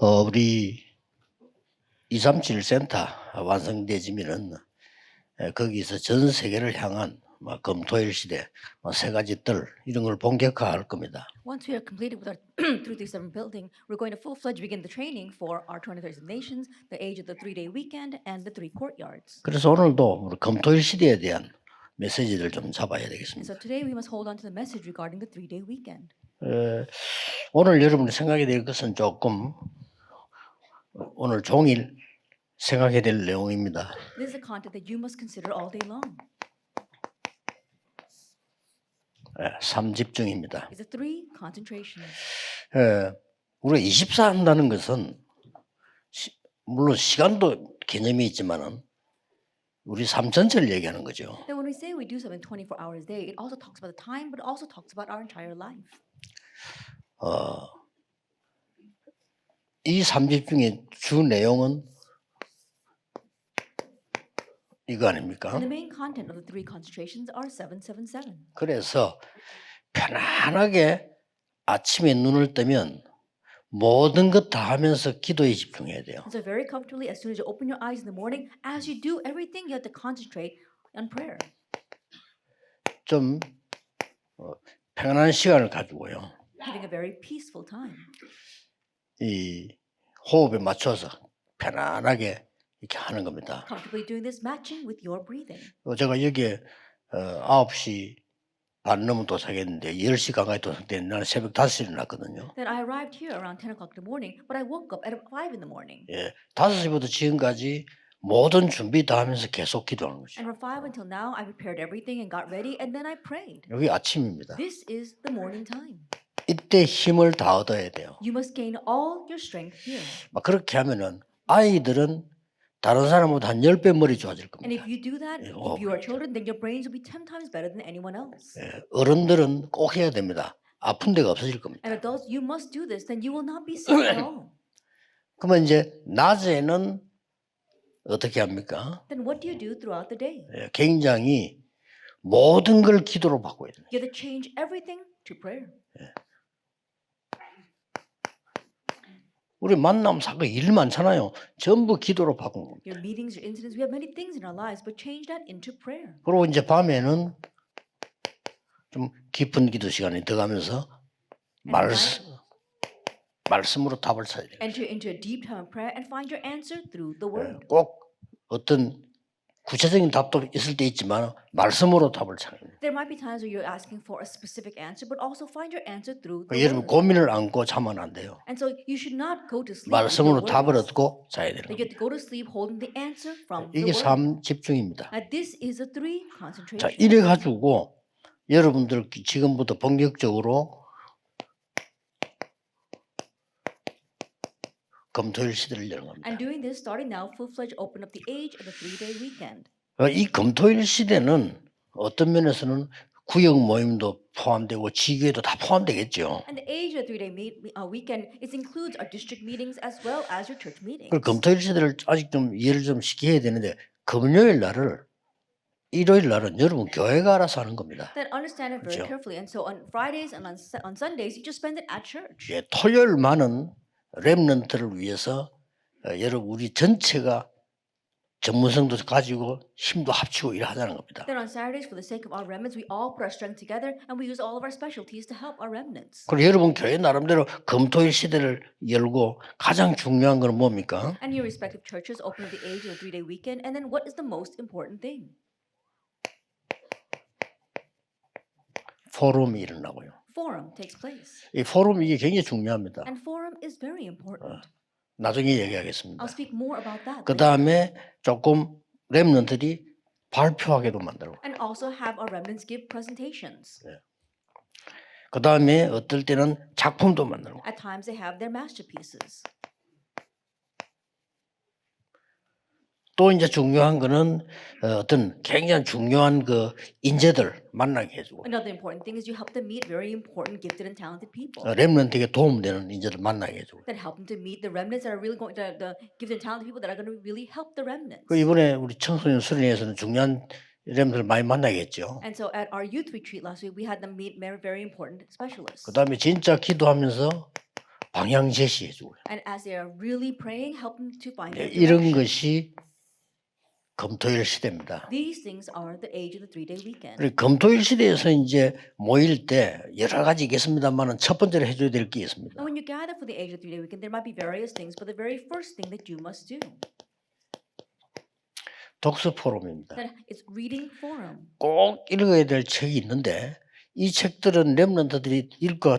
우리 237 센터 완성되지면은 거기서 전 세계를 향한 검토일 시대 세 가지 뜰 이런 걸 본격화할 겁니다. Once we are completed with our 337 building, we're going to full-fledged begin the training for our 237 nations, the age of the 3-day weekend, and the 3 courtyards. 그래서 오늘도 우리 검토일 시대에 대한 메시지를 좀 잡아야 And 되겠습니다. so today we must hold on to the message regarding the 3-day weekend. 오늘 여러분이 생각해야 될 것은 조금 오늘 종일 생각해야 될 내용입니다. This is a content that you must consider all day long. 3집중입니다. It's a 3 concentrations. 우리가 24 한다는 것은 물론 시간도 개념이 있지만은 우리 삶 전체를 얘기하는 거죠. Then when we say we do something 24 hours a day, it also talks about the time, but it also talks about our entire life. 이 3집중의 주 내용은 이거 아닙니까? And the main content of the 3 concentrations are 777. 그래서 편안하게 아침에 눈을 뜨면 모든 것 다 하면서 기도에 집중해야 돼요. And so very comfortably, as soon as you open your eyes in the morning, as you do everything, you have to concentrate on prayer. 좀 평안한 시간을 가지고요. Having a very peaceful time. 이 호흡에 맞춰서 편안하게 이렇게 하는 겁니다. Comfortably doing this, matching with your breathing. 제가 여기에 9시 반 넘으면 도착했는데 10시 가까이 도착됐는데 나는 새벽 5시에 일어났거든요. Then I arrived here around 10 o'clock in the morning, but I woke up at 5 in the morning. 5시부터 지금까지 모든 준비 다 하면서 계속 기도하는 거죠. And from 5 until now, I prepared everything and got ready, and then I prayed. 여기 아침입니다. This is the morning time. 이때 힘을 다 얻어야 돼요. You must gain all your strength here. 그렇게 하면은 아이들은 다른 사람보다 한 10배 머리 좋아질 And 겁니다. if you do that, if you are children, then your brains will be 10 times better than anyone else. 어른들은 꼭 해야 됩니다. 아픈 데가 없어질 겁니다. And adults, you must do this, then you will not be sick at all. 그러면 이제 낮에는 어떻게 합니까? Then what do you do throughout the day? 굉장히 모든 걸 기도로 바꿔야 돼요. You have to change everything to prayer. 우리 만남 사건 일 많잖아요. 전부 기도로 바꾼 겁니다. Your meetings, your incidents, we have many things in our lives, but change that into prayer. 그리고 이제 밤에는 좀 깊은 기도 시간이 들어가면서 말씀으로 답을 찾아야 돼요. Enter into a deep time of prayer and find your answer through the word. 꼭 어떤 구체적인 답도 있을 때 있지만 말씀으로 답을 찾아야 돼요. There might be times where you're asking for a specific answer, but also find your answer through the 여러분 word. 고민을 안고 자면 안 돼요. And so you should not go to sleep. 말씀으로 with your 답을 worries. 얻고 자야 되는 You 거예요. get to go to sleep holding the answer from the 이게 word. 3집중입니다. This is a 3 자, concentration. 이래 가지고 여러분들 지금부터 본격적으로 검토일 시대를 여는 겁니다. And doing this, starting now, full-fledged open up the age of the 3-day weekend. 이 검토일 시대는 어떤 면에서는 구역 모임도 포함되고 지교회도 다 포함되겠죠. And the age of the 3-day weekend, it includes our district meetings as well as your church meetings. 그 검토일 시대를 아직 좀 이해를 좀 시켜야 되는데 금요일 날을 일요일 날은 여러분 교회가 알아서 하는 겁니다. Then understand it very 그렇죠. carefully. And so on Fridays and on Sundays, you just spend it at church. 토요일만은 렘넌트를 위해서 여러분 우리 전체가 전문성도 가지고 힘도 합치고 일하자는 겁니다. Then on Saturdays, for the sake of our remnants, we all put our strength together and we use all of our specialties to help our remnants. 그리고 여러분 교회 나름대로 검토일 시대를 열고 가장 중요한 건 뭡니까? And your respective churches open up the age of the 3-day weekend. And then what is the most important thing? 포럼이 일어나고요. Forum takes place. 이 포럼 이게 굉장히 중요합니다. And forum is very important. 나중에 얘기하겠습니다. I'll speak more about that. 그 다음에 조금 렘넌트들이 발표하게도 만들고, And also have our remnants give presentations. 그 다음에 어떨 때는 작품도 만들고, At times they have their masterpieces. 또 이제 중요한 거는 어떤 굉장히 중요한 그 인재들 만나게 해주고, Another important thing is you help them meet very important, gifted, and talented people. 렘넌트에게 도움되는 인재들 만나게 해주고. That help them to meet the remnants that are really going to the gifted and talented people that are going to really help the remnants. 그 이번에 우리 청소년 수련회에서는 중요한 렘넌트를 많이 만나겠죠. And so at our youth retreat last week, we had them meet very important specialists. 그 다음에 진짜 기도하면서 방향 제시해 주고요. And as they are really praying, help them to find their 이런 direction. 것이 금토일 시대입니다. These things are the age of the 3-day weekend. 그리고 금토일 시대에서 이제 모일 때 여러 가지 있겠습니다만은 첫 번째로 해줘야 될 게 있습니다. And when you gather for the age of the 3-day weekend, there might be various things, but the very first thing that you must do, 독서 포럼입니다. that is reading forum. 꼭 읽어야 될 책이 있는데 이 책들은 렘넌트들이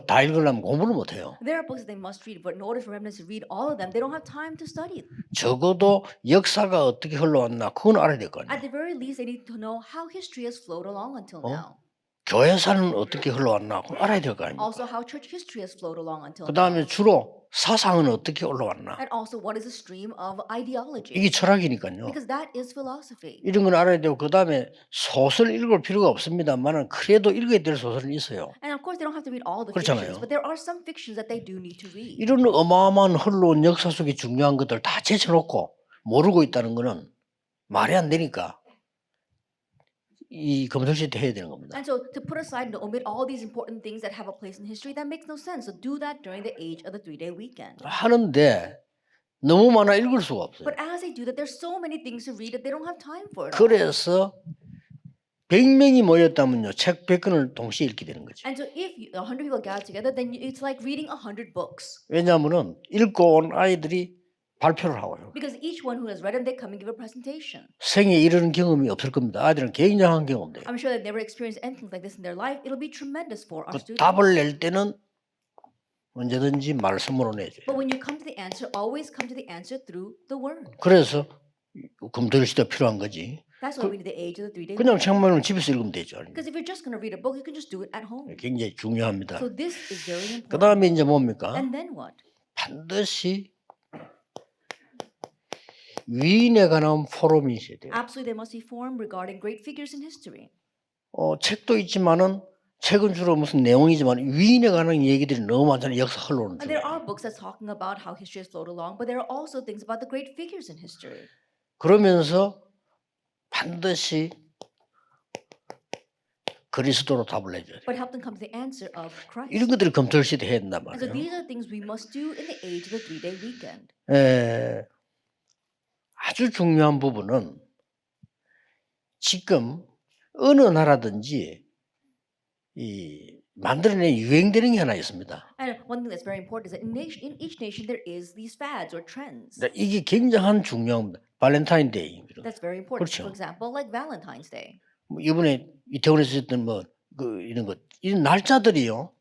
다 읽으려면 공부를 못해요. There are books that they must read, but in order for remnants to read all of them, they don't have time to study. 적어도 역사가 어떻게 흘러왔나 그건 알아야 될 거 아니에요. At the very least, they need to know how history has flowed along until now. 교회사는 어떻게 흘러왔나 그건 알아야 될 거 아닙니까. Also, how church history has flowed along until 그 now. 다음에 주로 사상은 어떻게 올라왔나. And also, what is the stream of ideology? 이게 철학이니까요. Because that is philosophy. 이런 건 알아야 되고 그 다음에 소설 읽을 필요가 없습니다만은 그래도 읽어야 될 소설은 있어요. And of course, they don't have to read all the 그렇잖아요. fictions, but there are some fictions that they do need to read. 이런 어마어마한 흘러온 역사 속에 중요한 것들 다 제쳐놓고 모르고 있다는 거는 말이 안 되니까 이 검토실 때 해야 되는 겁니다. And so, to put aside and to omit all these important things that have a place in history, that makes no sense. So, do that during the age of the 3-day weekend. 하는데 너무 많아 읽을 수가 없어요. But as they do that, there's so many things to read that they don't have time for it all. 그래서 100명이 모였다면요 책 100권을 동시에 읽게 되는 거죠. And so, if 100 people gather together, then it's like reading 100 books. 왜냐하면은 읽고 온 아이들이 발표를 하고요. Because each one who has read them, they come and give a presentation. 생에 이런 경험이 없을 겁니다. 아이들은 굉장한 경험돼요. I'm sure they've never experienced anything like this in their life. It'll be tremendous for our 그 students. 답을 낼 때는 언제든지 말씀으로 내줘요. But when you come to the answer, always come to the answer through the word. 그래서 금토일 시대 필요한 거지. That's why we need the age of the 3-day 그냥 weekend. 책만은 집에서 읽으면 되죠. Because if you're just going to read a book, you can just do it at home. 굉장히 중요합니다. So this is very 그 important. 다음에 이제 뭡니까? And then what? 반드시 위인에 관한 포럼이 있어야 돼요. Absolutely, there must be forum regarding great figures in history. 책도 있지만은 책은 주로 무슨 내용이지만 위인에 관한 얘기들이 너무 많잖아요. 역사 흘러오는 And 중에. there are books that's talking about how history has flowed along, but there are also things about the great figures in history. 그러면서 반드시 그리스도로 답을 내줘야 돼요. But help them come to the answer of Christ. 이런 것들을 검토할 시대 해야 된단 And so 말이에요. these are things we must do in the age of the 3-day weekend. 아주 중요한 부분은 지금 어느 나라든지 이 만들어낸 유행되는 게 하나 있습니다. And one thing that's very important is that in each nation there is these fads or trends. 이게 굉장한 중요합니다. 발렌타인데이. That's very important. 그렇죠. For example, like Valentine's Day. 이번에 이태원에서 했던 이런 것 이런 날짜들이요.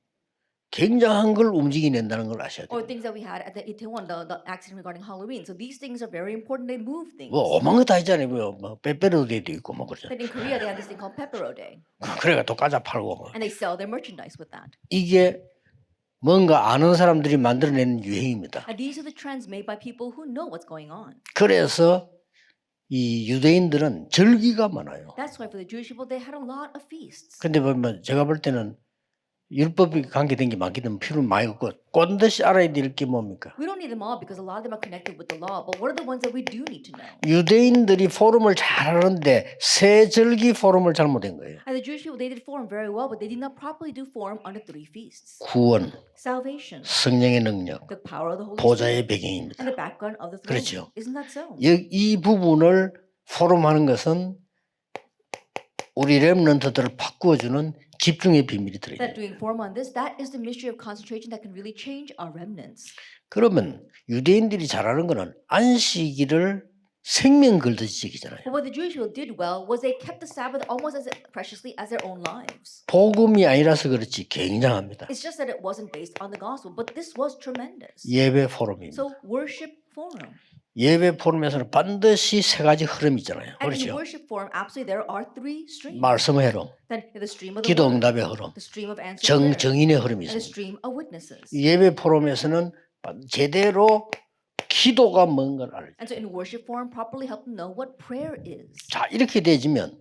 굉장한 걸 움직이낸다는 걸 아셔야 돼요. Or things that we had at the Itaewon, the accident regarding Halloween. So these things are very important. They move things. 뭐 어마한 거 다 있잖아요. 뭐 빼빼로데이도 있고 뭐 그러죠. And in Korea, they have this thing called Pepero Day. 그래가 또 과자 팔고 뭐. And they sell their merchandise with that. 이게 뭔가 아는 사람들이 만들어내는 유행입니다. And these are the trends made by people who know what's going on. 그래서 이 유대인들은 절기가 많아요. That's why for the Jewish people, they had a lot of feasts. 근데 보면 제가 볼 때는 율법이 관계된 게 많기 때문에 필요 많이 없고 꼰듯이 알아야 될 게 뭡니까? We don't need them all because a lot of them are connected with the law. But what are the ones that we do need to know? 유대인들이 포럼을 잘 하는데 세 절기 포럼을 잘못한 거예요. And the Jewish people, they did forum very well, but they did not properly do forum under 3 feasts. 구원, Salvation, 성령의 능력, the power of the Holy 보좌의 Spirit, 배경입니다. and the background of the throne. 그렇죠. Isn't that so? 이 부분을 포럼하는 것은 우리 렘넌트들을 바꾸어주는 집중의 비밀이 들어있어요. That doing forum on this, that is the mystery of concentration that can really change our remnants. 그러면 유대인들이 잘하는 거는 안식일을 생명 걸듯이 지키잖아요. But what the Jewish people did well was they kept the Sabbath almost as preciously as their own lives. 복음이 아니라서 그렇지 굉장합니다. It's just that it wasn't based on the gospel, but this was tremendous. 예배 포럼입니다. So worship forum. 예배 포럼에서는 반드시 세 가지 흐름이 있잖아요. And in 그렇죠. the worship forum, absolutely there are 3 streams. 말씀의 흐름, Then the stream of the 기도 word, 응답의 흐름, the stream of answered prayer, 정인의 흐름이 and the 있습니다. stream of witnesses. 예배 포럼에서는 제대로 기도가 뭔가를 알죠. And so in worship forum, properly help them know what prayer is. 자, 이렇게 되지면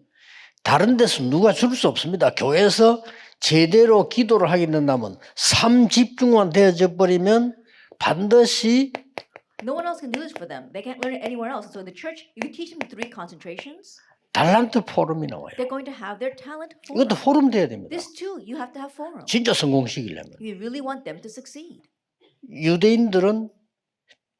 다른 데서 누가 줄 수 없습니다. 교회에서 제대로 기도를 하게 된다면 삶 집중만 되어져 버리면 반드시 No one else can do this for them. They can't learn it anywhere else. So in the church, if you teach them 3 concentrations, 달란트 포럼이 나와요. they're going to have their talent 이것도 forum. 포럼 돼야 됩니다. This too, you have to have forum. 진짜 성공시키려면 You really want them to succeed. 유대인들은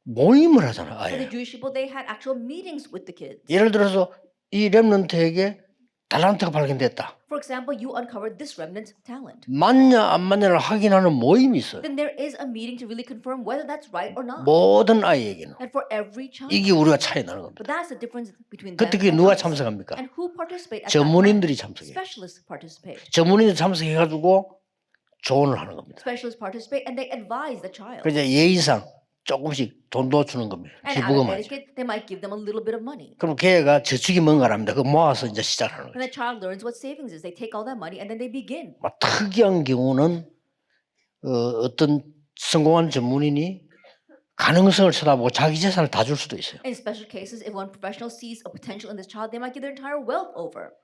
모임을 하잖아요. For the 아예. Jewish people, they had actual meetings with the kids. 예를 들어서 이 렘넌트에게 달란트가 발견됐다. For example, you uncovered this remnant's talent. 맞냐 안 맞냐를 확인하는 모임이 있어요. Then there is a meeting to really confirm whether that's right or not. 모든 아이에게는. And for every child. 이게 우리가 차이 나는 겁니다. But that's the difference between them 그때 그게 and 누가 us. 참석합니까? And who participate at that 전문인들이 time? 참석해요. Specialists participate. 전문인들 참석해가지고 조언을 하는 겁니다. Specialists participate and they advise the child. 그래서 예의상 조금씩 돈도 주는 겁니다. And out of 기부금을. etiquette, they might give them a little bit of money. 그럼 걔가 저축이 뭔가를 합니다. 그거 모아서 이제 시작하는 거예요. And the child learns what savings is. They take all that money and then they begin. 막 특이한 경우는 어떤 성공한 전문인이 가능성을 쳐다보고 자기 재산을 다 줄 수도 있어요. In special cases, if one professional sees a potential in this child, they might give their entire wealth over.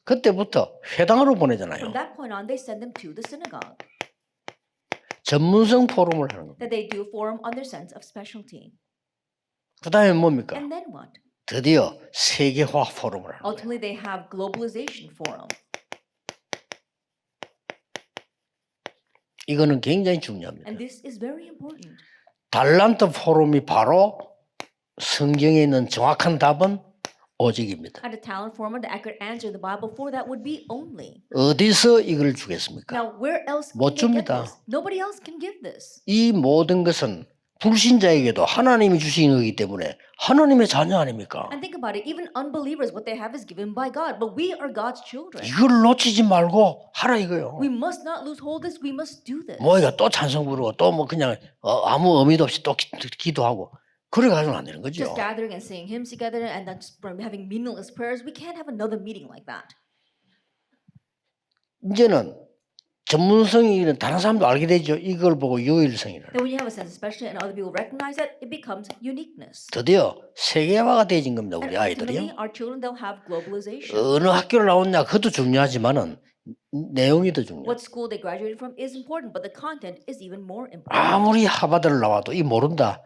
그때부터 회당으로 From 보내잖아요. that point on, they send them to the synagogue. 전문성 포럼을 하는 겁니다. That they do a forum on their sense of specialty. 그 다음에 뭡니까? And then what? 드디어 세계화 포럼을 하는 거예요. Ultimately, they have globalization forum. 이거는 굉장히 중요합니다. And this is very important. 달란트 포럼이 바로 성경에 있는 정확한 답은 오직입니다. At a talent forum, the accurate answer in the Bible for that would be only. 어디서 이걸 주겠습니까? Now, where else can 못 they get 줍니다. this? Nobody else can give this. 이 모든 것은 불신자에게도 하나님이 주신 거기 때문에 하나님의 자녀 아닙니까? And think about it, even unbelievers, what they have is given by God, but we are God's children. 이걸 놓치지 말고 하라 이거요. We must not lose hold of this, we must do this. 뭐이가 또 찬송 부르고 또 뭐 그냥 아무 의미도 없이 또 기도하고 그래 가지고는 안 되는 거죠. Just gathering and singing hymns together and then just having meaningless prayers, we can't have another meeting like that. 이제는 전문성이 다른 사람도 알게 되죠. 이걸 보고 유일성이라는. Then when you have a sense of specialty and other people recognize that, it becomes uniqueness. 드디어 세계화가 되어진 겁니다. And 우리 아이들이요. ultimately, our children, they'll have globalization. 어느 학교를 나왔냐 그것도 중요하지만은 내용이 더 중요해요. What school they graduated from is important, but the content is even more important. 아무리 하버드를 나와도 이 모른다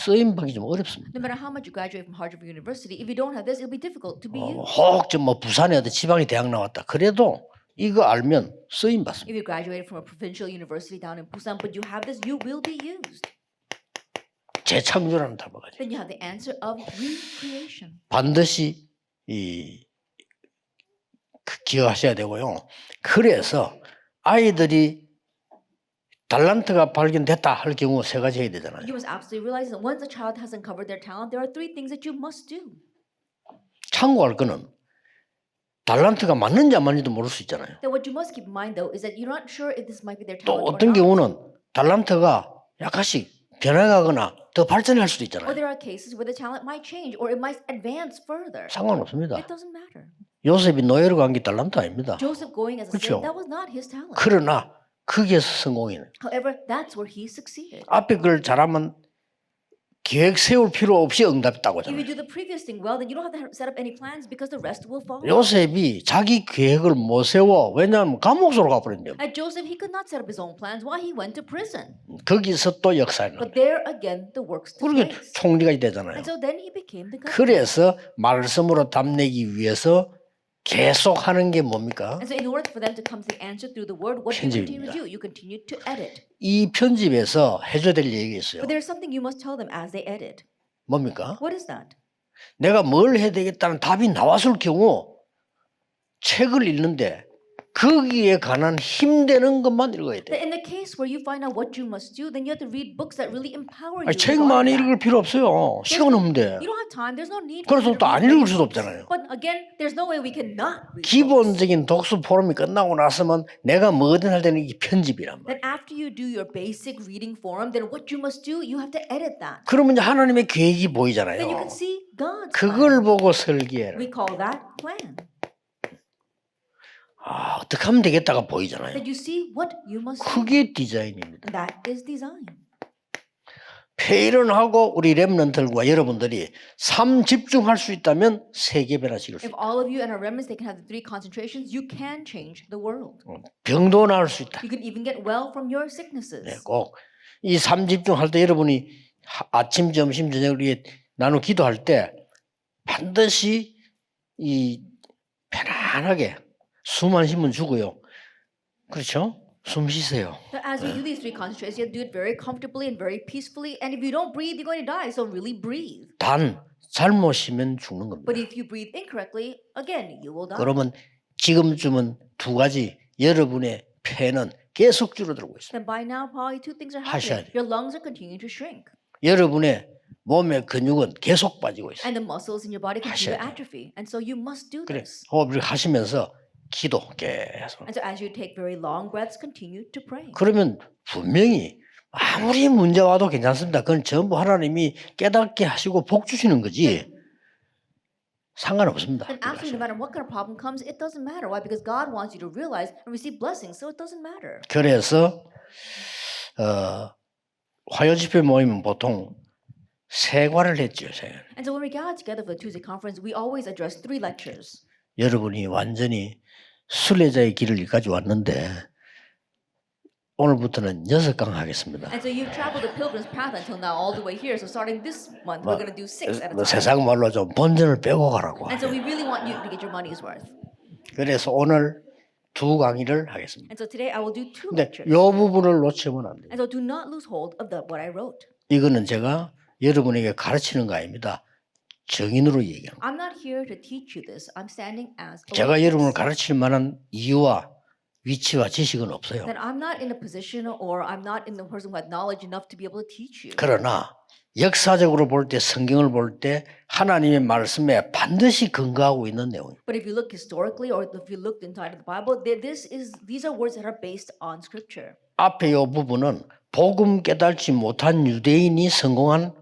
쓰임 받기 좀 어렵습니다. No matter how much you graduate from Harvard University, if you don't have this, it'll be difficult to be used. 혹 좀 뭐 부산에 어디 지방의 대학 나왔다. 그래도 이거 알면 쓰임 받습니다. If you graduated from a provincial university down in Busan, but you have this, you will be used. 재창조라는 답을 가지고 Then you have the answer of recreation. 반드시 기억하셔야 되고요. 그래서 아이들이 달란트가 발견됐다 할 경우 세 가지 해야 되잖아요. You must absolutely realize that once a child has uncovered their talent, there are three things that you must do. 참고할 거는 달란트가 맞는지 안 맞는지도 모를 수 있잖아요. Then what you must keep in mind though is that you're not sure if this might be their 또 talent or 어떤 not. 경우는 달란트가 약간씩 변해가거나 더 발전할 수도 Or 있잖아요. there are cases where the talent might change or it might advance further. 상관없습니다. It doesn't matter. 요셉이 노예로 간 게 달란트 아닙니다. Joseph going as a 그렇죠. slave, that was not his talent. 그러나 거기에서 성공이네. However, that's where he succeeded. 앞에 걸 잘하면 계획 세울 필요 없이 응답이 따고 If you 잖아요. do the previous thing well, then you don't have to set up any plans because the rest will follow. 요셉이 자기 계획을 못 세워. 왜냐하면 감옥소로 가버렸는데. At Joseph, he could not set up his own plans while he went to prison. 거기서 또 역사에 나요. But there again, the works took 그렇게 place. 총리가 되잖아요. And so then he became the governor. 그래서 말씀으로 답내기 위해서 계속 하는 게 뭡니까? And so in order for them to come to the answer through the word, what do you continue to 편집입니다. do? You continue to edit. 이 편집에서 해줘야 될 얘기가 있어요. But there's something you must tell them as they edit. 뭡니까? What is that? 내가 뭘 해야 되겠다는 답이 나왔을 경우 책을 읽는데 거기에 관한 힘되는 것만 읽어야 That 돼. in the case where you find out what you must do, then you have to read books that really empower you. 아니, 책 regarding 많이 that. 읽을 필요 없어요. 시간 없는데. You don't have time. There's no need. for 그래서 you to 또 안 read 읽을 many 수도 books. 없잖아요. But again, there's no way we cannot read books. 기본적인 독서 포럼이 끝나고 나서면 내가 뭐든 할 때는 이게 편집이란 말이에요. Then after you do your basic reading forum, then what you must do, you have to edit that. 그러면 이제 하나님의 계획이 Then you 보이잖아요. can see God's 그걸 plan. 보고 설계해라. We call that plan. 아, 어떻게 하면 되겠다가 보이잖아요. That you see what you must do. 그게 디자인입니다. And that is design. 페이런하고 우리 렘넌트들과 여러분들이 삶 집중할 수 있다면 세계 변화시킬 수 If 있다. all of you and our remnants, they can have the three concentrations, you can change the world. 병도 나을 수 있다. You can even get well from your sicknesses. 네, 꼭 이 삶 집중할 때 여러분이 아침, 점심, 저녁을 위해 나누 기도할 때 반드시 이 편안하게 숨 한 쉬면 죽어요. 그렇죠? 숨 쉬세요. So as you do these three concentrations, you have to do it very comfortably and very peacefully. And if you don't breathe, you're going to die. So really breathe. 단 잘못 쉬면 죽는 겁니다. But if you breathe incorrectly, again, you will die. 그러면 지금쯤은 두 가지 여러분의 폐는 계속 줄어들고 있어요. Then by now, probably two things are 하셔야 happening. Your lungs are continuing to shrink. 여러분의 몸의 근육은 계속 빠지고 있어요. And the muscles in your body continue to 하셔야 돼요. atrophy. And so you must do 그래 this. 호흡을 하시면서 기도 계속. And so as you take very long breaths, continue to pray. 그러면 분명히 아무리 문제 와도 괜찮습니다. 그건 전부 하나님이 깨닫게 하시고 복 주시는 거지 상관없습니다. And absolutely no matter what kind of problem comes, it doesn't matter. Why? Because God wants you to realize and receive blessings, so it doesn't matter. 그래서 화요 집회 모임은 보통 세 과를 했죠. 세. And so when we gather together for the Tuesday conference, we always address three lectures. 여러분이 완전히 순례자의 길을 여기까지 왔는데 오늘부터는 6강 하겠습니다. And so you've traveled the pilgrim's path until now, all the way here. So starting this month, we're going to do 6 at a time. 세상 말로 좀 본전을 빼고 가라고. And so we really want you to get your money's worth. 그래서 오늘 두 강의를 하겠습니다. And so today I will do 2 근데 lectures. 이 부분을 놓치면 안 돼요. And so do not lose hold of what I wrote. 이거는 제가 여러분에게 가르치는 거 아닙니다. 정인으로 얘기합니다. I'm not here to teach you this. I'm standing as a 제가 witness. 여러분을 가르칠 만한 이유와 위치와 지식은 없어요. That I'm not in a position or I'm not in the person who had knowledge enough to be able to teach you. 그러나 역사적으로 볼 때 성경을 볼 때 하나님의 말씀에 반드시 근거하고 있는 내용입니다. But if you look historically or if you looked inside of the Bible, these are words that are based on scripture. 앞에 이 부분은 복음 깨달지 못한 유대인이 성공한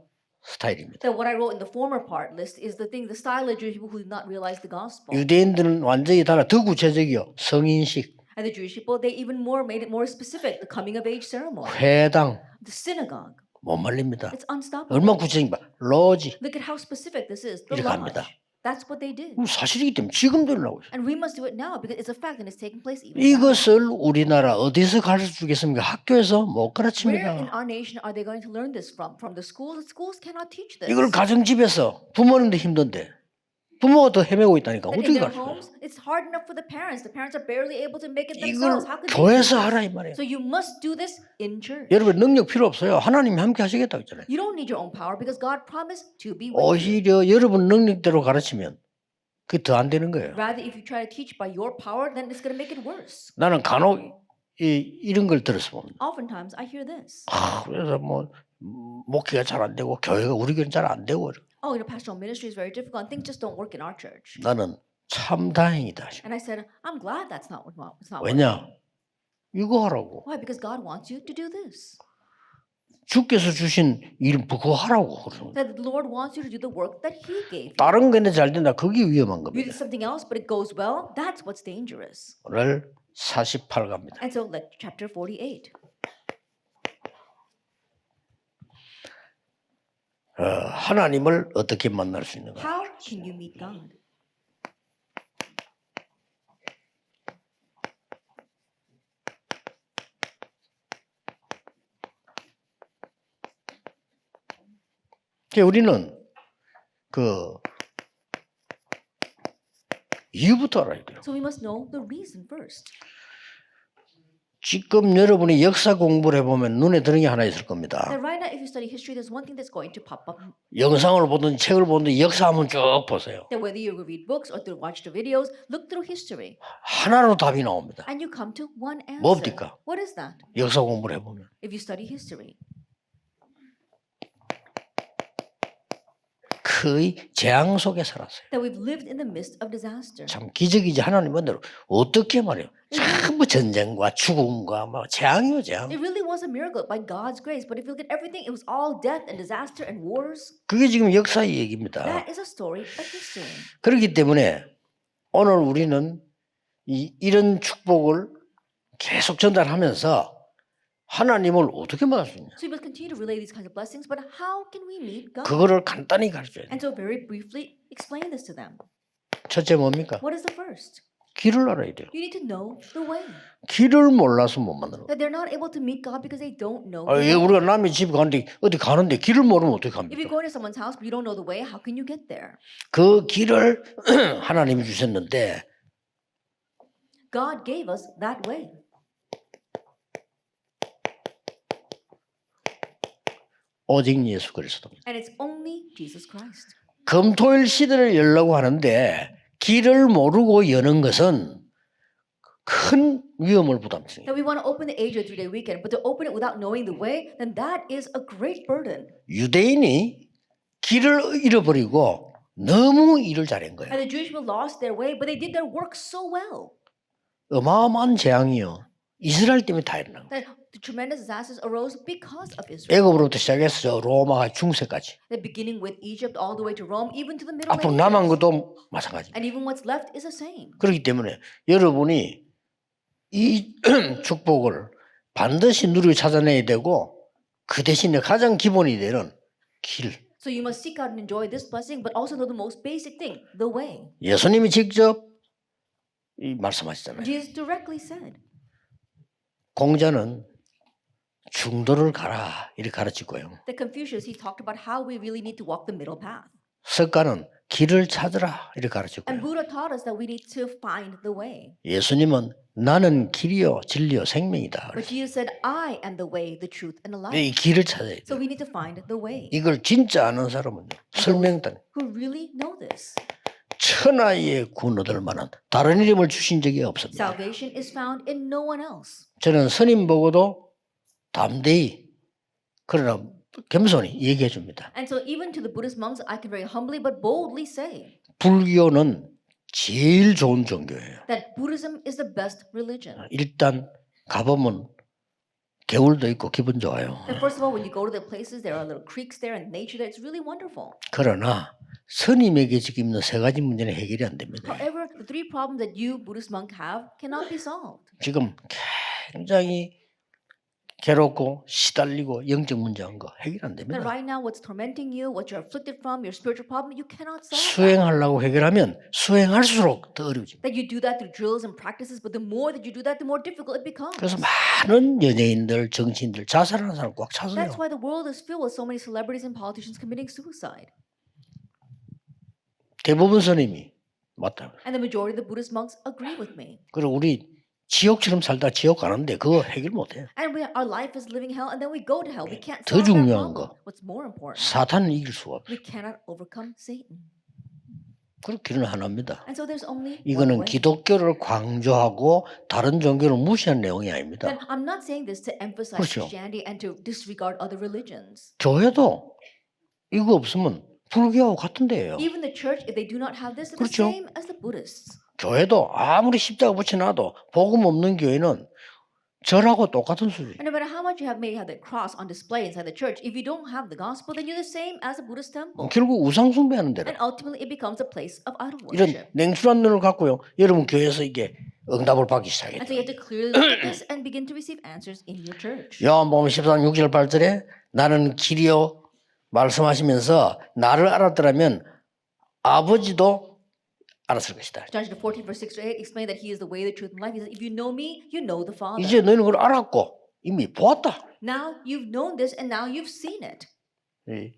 스타일입니다. That what I wrote in the former part list is the style of Jewish people who did not realize the gospel. 유대인들은 완전히 달라. 더 구체적이요. 성인식, And the Jewish people, they even made it more specific. The coming of age ceremony, 회당 the synagogue. 못 말립니다. It's unstoppable. 얼마나 구체적인가. 로지. Look at how specific this is. The 이렇게 lodge. 합니다. That's what they did. 사실이기 때문에 지금도 일어나고 있어요. And we must do it now because it's a fact and it's taking place even now. 이것을 우리나라 어디서 가르쳐 주겠습니까? 학교에서 못 Where in 가르칩니다. our nation are they going to learn this from? From the schools? The schools cannot teach this. 이걸 가정집에서 부모님도 힘든데 부모가 더 헤매고 있다니까 And in 어떻게 their 가르쳐요? homes, it's hard enough for the parents. The parents are barely able to make it 이걸 themselves. How could they? 교회에서 하라 이 말이에요. So you must do this in church. 여러분 능력 필요 없어요. 하나님이 함께 하시겠다고 했잖아요. You don't need your own power because God promised to be with you. 오히려 여러분 능력대로 가르치면 그게 더 안 되는 거예요. Rather, if you try to teach by your power, then it's going to make it worse. 나는 간혹 이런 걸 들었어 봅니다. Oftentimes, I hear this. 그래서 뭐 목회가 잘 안 되고 교회가 우리 교회는 잘 안 되고 Oh, pastoral ministry is very difficult and things just don't work in our church. 나는 참 다행이다. And I said, I'm glad that's not it's not 왜냐? working. 이거 하라고. Why? Because God wants you to do this. 주께서 주신 일 그거 하라고 그러는 거예요. That the Lord wants you to do the work that He gave you. 다른 거는 잘 된다. 그게 위험한 You 겁니다. did something else, but it goes well. That's what's dangerous. 오늘 48 갑니다. And so, chapter 48. 하나님을 어떻게 만날 수 있는가? How can you meet God? 우리는 그 이유부터 알아야 돼요. So we must know the reason first. 지금 여러분이 역사 공부를 해보면 눈에 드는 게 하나 있을 겁니다. That right now, if you study history, there's one thing that's going to pop up. 영상을 보든 책을 보든 역사 한번 쭉 보세요. That whether you read books or to watch the videos, look through history, 하나로 답이 나옵니다. and you come to one answer. 뭡니까? What is that? 역사 공부를 해보면 If you study history, 거의 재앙 속에 살았어요. that we've lived in the midst of disaster. 참 기적이지. 하나님 은혜로 어떻게 말해요? 전부 전쟁과 죽음과 막 재앙이요 재앙. It really was a miracle by God's grace. But if you look at everything, it was all death and disaster and wars. 그게 지금 역사의 얘기입니다. That is a story of history. 그렇기 때문에 오늘 우리는 이런 축복을 계속 전달하면서 하나님을 어떻게 만날 수 있냐? So we must continue to relay these kinds of blessings. But how can we meet God? 그거를 간단히 가르쳐야 돼요. And so very briefly explain this to them. 첫째 뭡니까? What is the first? 길을 알아야 돼요. You need to know the way. 길을 몰라서 못 만나는 거예요. That they're not able to meet God because they don't know. 예, the way. 우리가 남의 집 가는데 어디 가는데 길을 모르면 어떻게 If you 합니까? go into someone's house but you don't know the way, how can you get there? 그 길을 하나님이 주셨는데 God gave us that way. 오직 예수 그리스도입니다. And it's only Jesus Christ. 금토일 시대를 열려고 하는데 길을 모르고 여는 것은 큰 위험을 부담습니다. That we want to open the age of 3-day weekend, but to open it without knowing the way, then that is a great burden. 유대인이 길을 잃어버리고 너무 일을 잘한 거예요. And the Jewish people lost their way, but they did their work so well. 어마어마한 재앙이요. 이스라엘 때문에 다 일어난 거예요. That the tremendous disasters arose because of Israel. 애굽으로부터 시작해서 로마와 중세까지. That beginning with Egypt all the way to Rome, even to the Middle 앞으로 남은 Ages. 것도 마찬가지입니다. And even what's left is the same. 그렇기 때문에 여러분이 이 축복을 반드시 누리고 찾아내야 되고 그 대신에 가장 기본이 되는 길. So you must seek out and enjoy this blessing, but also know the most basic thing, the way. 예수님이 직접 이 말씀하시잖아요. Jesus directly said, 공자는 중도를 가라 이렇게 가르치고요. that Confucius, he talked about how we really need to walk the middle path. 석가는 길을 찾으라 이렇게 And 가르치고요. Buddha taught us that we need to find the way. 예수님은 나는 길이요 진리요 생명이다. But Jesus said, I am the way, the truth, and the 이 life. 길을 찾아야 So 돼요. we need to find the way. 이걸 진짜 아는 사람은요. 설명단 Who really know this? 천하의 구원 얻을 만한 다른 이름을 주신 적이 없습니다. Salvation is found in no one else. 저는 스님 보고도 담대히 그러나 겸손히 얘기해 줍니다. And so even to the Buddhist monks, I can very humbly but boldly say 불교는 제일 좋은 종교예요. that Buddhism is the best religion. 일단 가보면 개울도 있고 기분 좋아요. And first of all, when you go to the places, there are little creeks there and nature there. It's really wonderful. 그러나 스님에게 지금 있는 세 가지 문제는 해결이 안 됩니다. However, the three problems that you, Buddhist monk, have cannot be solved. 지금 굉장히 괴롭고 시달리고 영적 문제한 거 해결 안 And 됩니다. right now, what's tormenting you, what you're afflicted from, your spiritual problem, you cannot solve that. 수행하려고 해결하면 수행할수록 더 어려워집니다. That you do that through drills and practices, but the more that you do that, the more difficult it becomes. 그래서 많은 연예인들, 정치인들 자살하는 사람 꽉 차서요. That's why the world is filled with so many celebrities and politicians committing suicide. 대부분 스님이 맞다. And the majority of the Buddhist monks agree with me. 그리고 우리 지옥처럼 살다 지옥 가는데 그거 해결 못해요. And our life is living hell, and then we go to hell. We can't 더 solve that 중요한 problem. 거. What's more important, 사탄은 이길 수가 없어요. we cannot overcome Satan. 그런 길은 하나입니다. And so there's only one 이거는 way. 기독교를 강조하고 다른 종교를 무시한 내용이 아닙니다. Then I'm not saying this to emphasize 그렇죠. Christianity and to disregard other religions. 교회도 이거 없으면 불교하고 같은 데예요. Even the church, if they do not have this, they're the 그렇죠. same as the Buddhists. 교회도 아무리 십자가 붙여놔도 복음 없는 교회는 절하고 똑같은 수준. And no matter how much you may have the cross on display inside the church, if you don't have the gospel, then you're the same as a Buddhist temple. 결국 우상 숭배하는 데라. And ultimately, it becomes a place of idol 이런 worship. 냉출한 눈을 갖고요. 여러분 교회에서 이게 응답을 받기 And 시작했다. so you have to clearly look at this and begin to receive answers in your church. 요한복음 13, 6절 8절에 나는 길이요 말씀하시면서 나를 알았더라면 아버지도 알았을 것이다. John 14, verse 6 to 8 explain that he is the way, the truth, and life. He says, if you know me, you know the Father. 이제 너희는 그걸 알았고 이미 보았다. Now you've known this, and now you've seen it. 예.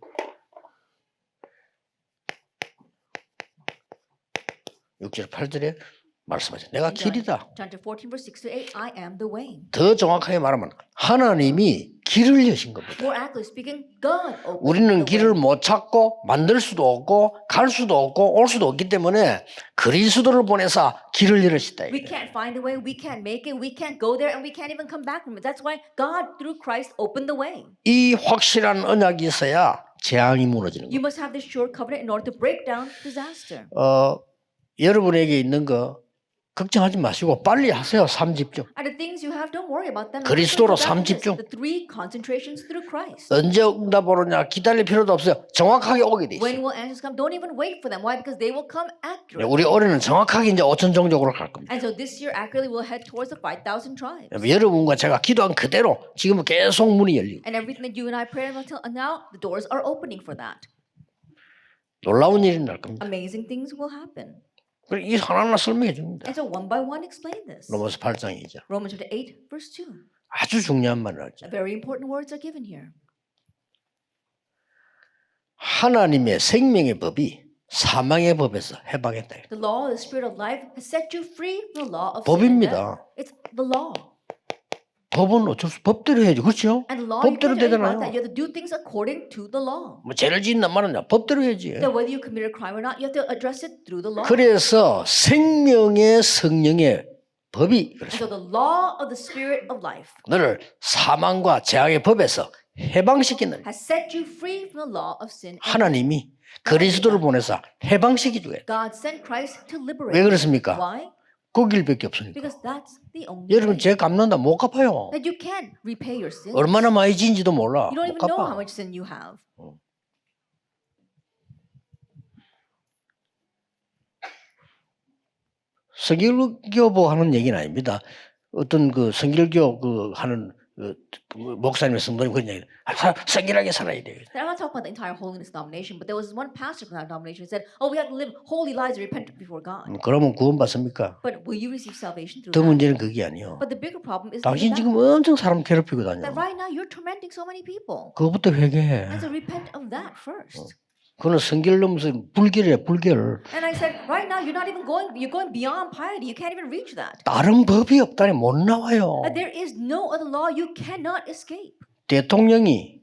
6절 8절에 말씀하죠. 내가 길이다. John 14, verse 6 to 8, I am the way. 더 정확하게 말하면 하나님이 길을 여신 겁니다. More accurately speaking, God opened 우리는 the 길을 way. 못 찾고 만들 수도 없고 갈 수도 없고 올 수도 없기 때문에 그리스도를 보내서 길을 열으시다. We can't find a way, we can't make it, we can't go there, and we can't even come back from it. That's why God, through Christ, opened the way. 이 확실한 언약이 있어야 재앙이 무너지는 You 거예요. must have this sure covenant in order to break down disaster. 여러분에게 있는 거 걱정하지 마시고 빨리 하세요. 3집중. And the things you have, don't worry about them. 그리스도로 Focus on 삼집중. the three concentrations through Christ. 언제 응답 오느냐 기다릴 필요도 없어요. 정확하게 오게 돼 When 있어요. will answers come? Don't even wait for them. Why? Because they will come accurate. 우리 올해는 정확하게 이제 5천 종족으로 갈 겁니다. And so this year, accurately, we'll head towards the 5,000 tribes. 여러분과 제가 기도한 그대로 지금 계속 문이 열리고 And everything that you and I prayed until now, the doors are opening for that. 놀라운 일이 날 겁니다. Amazing things will happen. 그리고 이 하나하나 설명해 줍니다. And so one by one, explain this. 로마서 8장이죠. Romans chapter 8, verse 2. 아주 중요한 말을 하죠. Very important words are given here. 하나님의 생명의 법이 사망의 법에서 해방했다. The law of the spirit of life has set you free from the law of sin and death. 법입니다. It's the law. 법은 어쩔 수 법대로 해야지, 그렇죠? And law, you 법대로 can't do anything about 되잖아요. that. You have to do things according to the law. 뭐 죄를 짓나 말았냐 법대로 해야지. That whether you committed a crime or not, you have to address it through the law. 그래서 생명의 성령의 법이 And 그렇습니다. so the law of the Spirit of life 너를 사망과 재앙의 법에서 해방시키는 has set you free from the law of sin. and 하나님이 그리스도를 보내서 해방시켜 줘야 돼. God sent Christ to liberate. 왜 그렇습니까? Why? 그 길밖에 없으니까. Because that's the only 여러분 way. 죄 갚는다 못 갚아요. That you can't repay your sins. 얼마나 많이 지은지도 몰라. You don't 못 even know how 갚아. much sin you have. 성결교 하는 얘기는 아닙니다. 어떤 그 성결교 그 하는 그 목사님의 성도님 그런 얘기. 성결하게 살아야 돼요. I'm not talking about the entire holiness denomination, but there was one pastor from that denomination who said, "Oh, we have to live holy lives and repent before God." 그러면 구원 받습니까? But will you receive salvation through 더 that? 문제는 그게 아니요. But the bigger problem is 당신 that, 지금 엄청 사람 괴롭히고 다녀. that right now you're tormenting so many people. 그것부터 회개해. And so repent of that first. 그거는 성결 넘어서 불결이야 불결. And I said, right now you're not even going, you're going beyond piety. You can't even reach that. 다른 법이 없다니 못 나와요. That there is no other law you cannot escape. 대통령이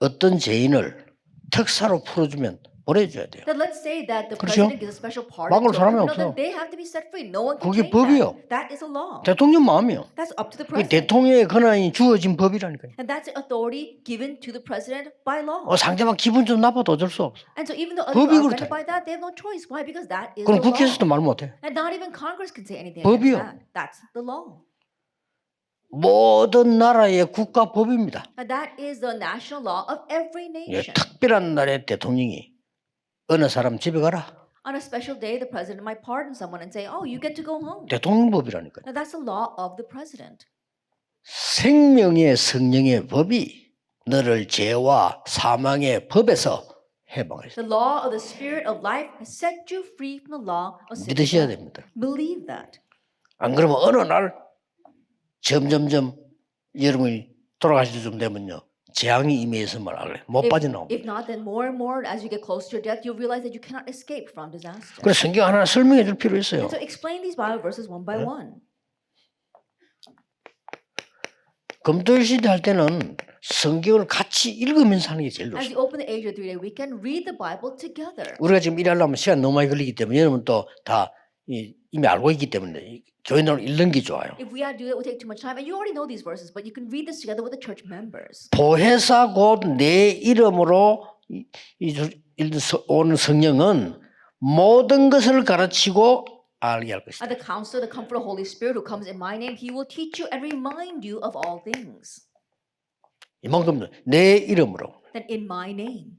어떤 죄인을 특사로 풀어주면 보내줘야 돼요. That let's say that the 그렇죠? president gives a special pardon 막을 to a 사람이 criminal, 없어. then they have to be set free. No one can 그게 change 법이요. that. That is a law. 대통령 마음이요. That's up to the 그 president. 대통령의 권한이 주어진 법이라니까요. And that's the authority given to the president by law. 상대방 기분 좀 나빠도 어쩔 수 없어. And so even though 법이 others are 그렇다. offended by that, they have no choice. Why? Because that is 그럼 the 국회에서도 law. 말 못해. And not even Congress can say anything 법이요. against that. That's the law. 모든 나라의 국가법입니다. And that is the national law of every 예, nation. 특별한 날에 대통령이 어느 사람 집에 가라. On a special day, the president might pardon someone and say, "Oh, you get to go home." 대통령법이라니까요. Now that's the law of the president. 생명의 성령의 법이 너를 죄와 사망의 법에서 해방했어요. The law of the Spirit of life has set you free from the law of sin. and 믿으셔야 death. 됩니다. Believe that. 안 그러면 어느 날 점점점 여러분이 돌아가실 좀 되면요. 재앙이 임해서 말할래. 못 빠져나옵니다. If not, then more and more as you get close to your death, you'll realize that you cannot escape from disaster. 그래서 성경 하나 설명해 줄 필요 있어요. And so explain these Bible verses one by one. 금토일 시대 할 때는 성경을 같이 읽으면서 하는 게 제일 As 좋습니다. you open the Asia 3-day weekend, read the Bible together. 우리가 지금 일하려면 시간 너무 많이 걸리기 때문에 여러분 또 다 이미 알고 있기 때문에 교인으로 읽는 게 좋아요. If we had to do it, it would take too much time. And you already know these verses, but you can read this together with the church members. 보혜사 곧 내 이름으로 오는 성령은 모든 것을 가르치고 알게 할 것이다. And the Counselor, the Comforter, Holy Spirit, who comes in my name, he will teach you and remind you of all things. 이만큼 내 이름으로 Then in my name,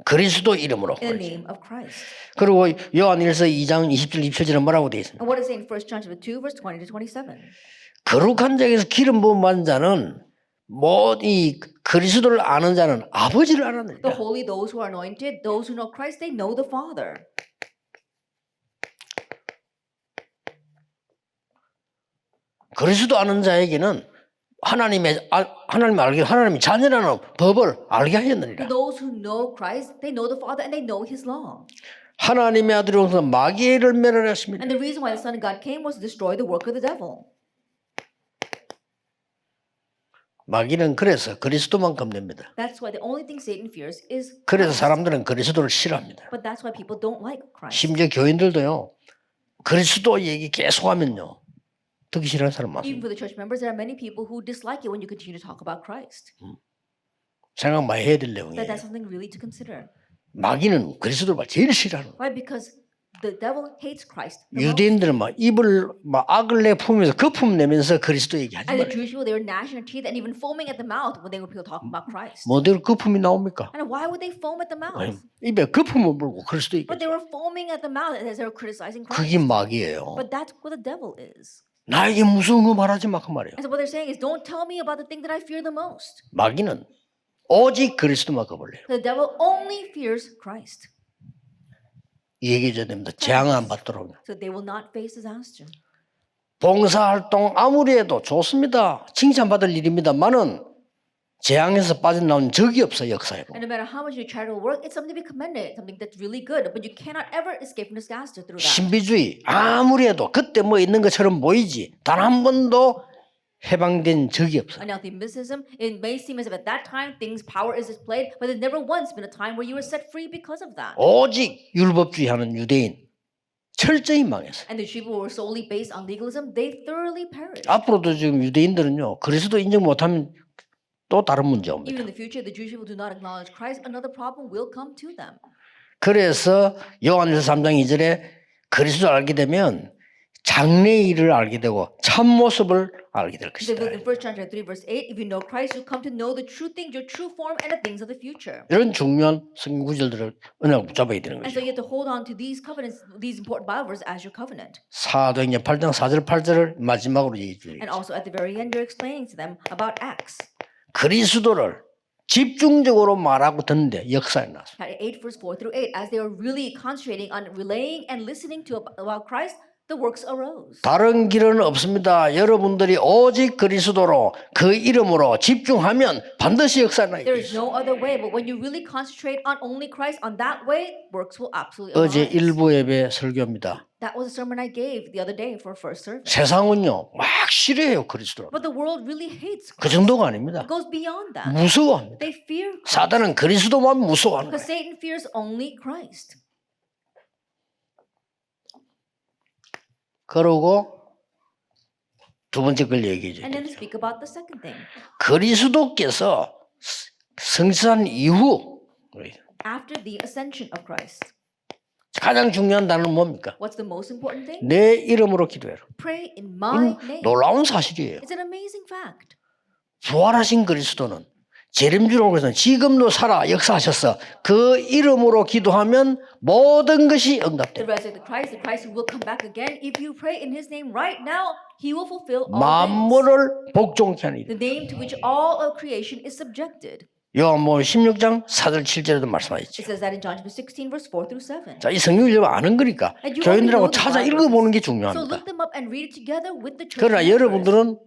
그리스도 이름으로. in the name of Christ. 그리고 요한일서 2장 20절 27절에 뭐라고 되어 있습니까? And what is it in 1 John 2, verse 20 to 27? 거룩한 자에서 기름 부음 받은 자는 이 그리스도를 아는 자는 아버지를 The 알았느니라. holy, those who are anointed, those who know Christ, they know the Father. 그리스도 아는 자에게는 하나님의 자녀라는 법을 알게 하였느니라. Those who know Christ, they know the Father and they know His law. 하나님의 아들이 오셔서 마귀를 멸하였습니다. And the reason why the Son of God came was to destroy the work of the devil. 마귀는 그래서 그리스도만 겁냅니다. That's why the only thing Satan fears is 그래서 Christ. 사람들은 그리스도를 싫어합니다. But that's why people don't like Christ. 심지어 교인들도요. 그리스도 얘기 계속하면요. 듣기 싫어하는 사람 Even 많습니다. for the church members, there are many people who dislike it when you continue to talk about Christ. 생각 많이 해야 될 That 내용이에요. that's something really to consider. 마귀는 그리스도를 제일 싫어하는 거예요. Why? Because the devil hates Christ. the most. 유대인들은 입을 악을 내품으면서 거품 내면서 그리스도 얘기하지 And the 말아요. Jewish people, they were gnashing their teeth and even foaming at the mouth when they were people talking about Christ. 뭐대로 거품이 나옵니까? And why would they foam at the mouth? 입에 거품을 물고 그리스도 But 얘기하지. they were foaming at the mouth as they were criticizing 그게 Christ. 마귀예요. But that's what the devil is. 나에게 무서운 거 말하지 마 그 말이에요. And so what they're saying is, don't tell me about the thing that I fear the most. 마귀는 오직 그리스도만 겁을래요. The devil only fears Christ. 얘기해줘야 됩니다. 재앙 안 받도록. So they will not face disaster. 봉사활동 아무리 해도 좋습니다. 칭찬받을 일입니다만은 재앙에서 빠져나온 적이 없어요. 역사에 보면. And no matter how much you try to work, it's something to be commended, something that's really good. But you cannot ever escape from disaster through that. 신비주의 아무리 해도 그때 뭐 있는 것처럼 보이지 단 한 번도 해방된 적이 없어요. Unhealthy mysticism, it may seem as if at that time power is displayed, but there's never once been a time where you were set free because of that. 오직 율법주의하는 유대인 철저히 망했어요. And the Jews who were solely based on legalism, they thoroughly perished. 앞으로도 지금 유대인들은요 그리스도 인정 못하면 또 다른 문제 옵니다. Even in the future, the Jewish people do not acknowledge Christ, another problem will come to them. 그래서 요한일서 3장 2절에 그리스도를 알게 되면 장래일을 알게 되고 참모습을 알게 될 The 것이다. in 1 John 3 verse 8, if you know Christ, you come to know the true things, your true form, and the things of the future. 이런 중요한 성경 구절들을 은혜로 붙잡아야 되는 And so 거죠. you have to hold on to these covenants, these important Bible verses as your covenant. 사도행전 8장 4절 8절을 마지막으로 얘기해 줘요. And also at the very end, you're explaining to them about Acts. 그리스도를 집중적으로 말하고 듣는데 역사에 나왔어요. At 8 verse 4 through 8, as they were really concentrating on relaying and listening to about Christ, the works arose. 다른 길은 없습니다. 여러분들이 오직 그리스도로 그 이름으로 집중하면 반드시 역사에 나게 There is 있어요. no other way, but when you really concentrate on only Christ, on that way, works will absolutely 어제 arise. 일부 예배 설교입니다. That was a sermon I gave the other day for first service. 세상은요 막 싫어해요 그리스도를. But the world really hates 그 Christ. 정도가 아닙니다. It goes beyond that. 무서워합니다. They fear Christ. 사단은 그리스도만 무서워하는 Because 거예요. Satan fears only Christ. 그러고 두 번째 걸 얘기해 줘요. And then speak about the second thing. 그리스도께서 성취한 이후 After the ascension of Christ, 가장 중요한 단어는 뭡니까? what's the most important thing? 내 이름으로 기도해라. Pray in my name. 놀라운 사실이에요. It's an amazing fact. 부활하신 그리스도는 재림주로서 지금도 살아 역사하셨어. 그 이름으로 기도하면 모든 것이 The 응답돼요. resurrected Christ, the Christ who will come back again. If you pray in His name right now, He will fulfill all things. 만물을 복종케 하는 일. The name to which all of creation is subjected. 요한복음 16장 4절 7절에도 It 말씀하셨죠. says that in John 16, verse 4 through 7. 자, 이 성경을 여러분 아는 거니까 And you already know 교인들하고 the 찾아 Bible. 읽어보는 게 So 중요합니다. look them up and read it together with the church 그러나 members. 여러분들은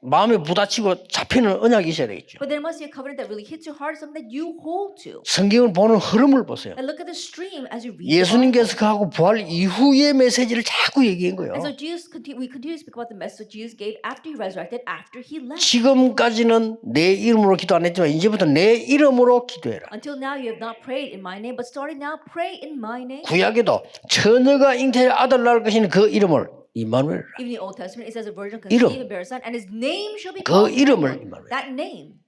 마음에 부딪히고 잡히는 언약이 있어야 되겠죠. But there must be a covenant that really hits your heart, something that you hold to. 성경을 보는 흐름을 보세요. And look at the stream as you read the Bible. 예수님께서 그하고 부활 이후의 메시지를 자꾸 얘기한 거예요. And so we continue to speak about the message Jesus gave after He resurrected, after He left. 지금까지는 내 이름으로 기도 안 했지만 이제부터 내 이름으로 기도해라. Until now you have not prayed in my name, but starting now, pray in my name. 구약에도 처녀가 잉태할 아들 낳을 것이니 그 이름을 이마누엘이라. Even in the Old Testament, it says a virgin 이름. conceive and bear a son, and his name shall be 그 called 이름을 Emmanuel. 이마누엘. That name.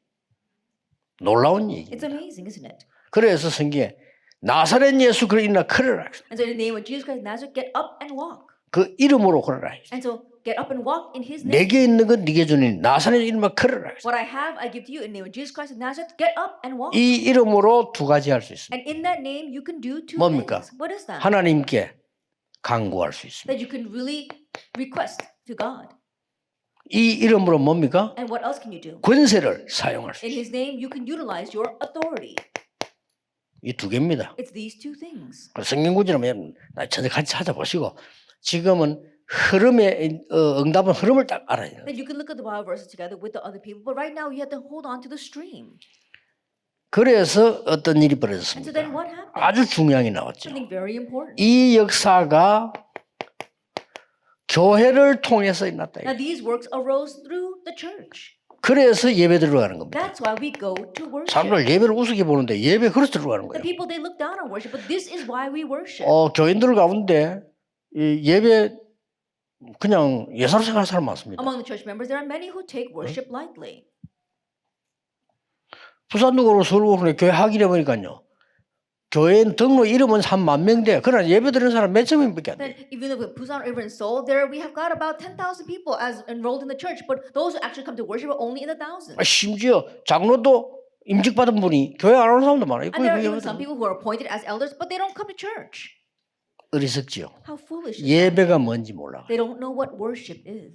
놀라운 It's 얘기입니다. amazing, isn't it? 그래서 성경에 나사렛 예수 그리스도나 걸으라. And so in the name of Jesus Christ of Nazareth, get up and walk. 그 이름으로 걸으라. And so get up and walk in His name. 내게 있는 건 네게 주니 나사렛 이름으로 걸으라. What I have, I give to you in the name of Jesus Christ of Nazareth. Get up and walk. 이 이름으로 두 가지 할 수 있습니다. And in that name, you can do two 뭡니까? things. What is that? 하나님께 간구할 수 있습니다. That you can really request to God. 이 이름으로 뭡니까? And what else can you do? 권세를 사용할 수 In 있습니다. His name, you can utilize your authority. 이 두 개입니다. It's these two things. 성경 구절은 전체 같이 찾아보시고 지금은 흐름의 응답은 흐름을 딱 알아야 돼요. Then you can look at the Bible verses together with the other people. But right now, you have to hold on to the stream. 그래서 어떤 일이 And so 벌어졌습니다. then what happened? 아주 중요한 게 나왔죠. Something very important. 이 역사가 교회를 통해서 일어났다. Now, these works arose through the church. 그래서 예배 들어가는 겁니다. That's why we go to worship. 사람들 예배를 우습게 보는데 예배 그래서 들어가는 The 거예요. people, they look down on worship, but this is why we worship. 교인들 가운데 이 예배 그냥 예사로 생각하는 사람 많습니다. Among the church members, there are many who take worship lightly. 부산도 그렇고 서울도 그렇고 교회 하기를 보니까요. 교회 등록 이름은 3만 명대. 그러나 예배 드리는 사람 몇 명밖에 안 Then 돼. even if Busan or even Seoul, there we have got about 10,000 people as enrolled in the church, but those who actually come to worship are only in the thousands. 심지어 장로도 임직받은 분이 교회 안 오는 사람도 많아요. And there are even some people who are appointed as elders, but they don't come to church. 어리석지요. How foolish is that? 예배가 뭔지 몰라. They don't know what worship is.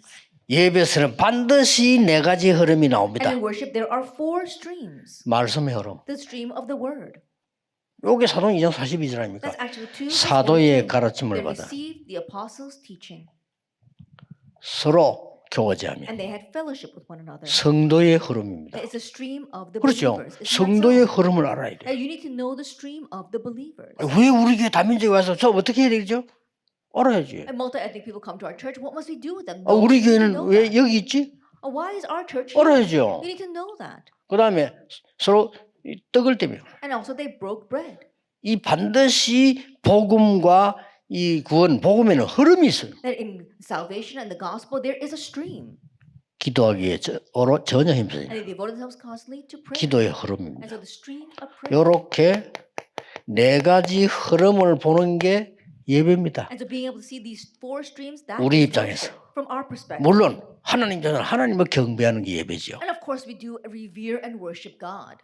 예배에서는 반드시 네 가지 흐름이 And 나옵니다. in worship, there are four streams. 말씀의 흐름. The stream of the word. 요게 사도행 2장 42절 아닙니까? That's actually two. 사도의 They 가르침을 받아 received the apostles' teaching, 서로 교제하며 and they had fellowship with one another. 성도의 흐름입니다. That is the stream of the 그렇죠. believers. Isn't that 성도의 so? 흐름을 알아야 돼요. And you need to know the stream of the believers. 왜 우리 교회 다민족에 와서 저 어떻게 해야 되죠? 알아야지. And multi-ethnic people come to our church. What must we do with them? 우리 We need to 교회는 know 왜 that. 여기 있지? Why is our church here? 알아야죠. You need to know that. 그 다음에 서로 이 떡을 떼며 And also they broke bread. 이 반드시 복음과 이 구원, 복음에는 흐름이 있어요. That in salvation and the gospel there is a stream. 기도하기에 전혀 힘쓰지. And they devoted themselves constantly to prayer. 기도의 And 흐름입니다. so the stream of prayer. 이렇게 네 가지 흐름을 보는 게 예배입니다. And so being able to see these four streams, that 우리 is 입장에서. worship from our perspective. 물론 하나님 입장에서는 하나님을 경배하는 게 예배죠. And of course we do revere and worship God.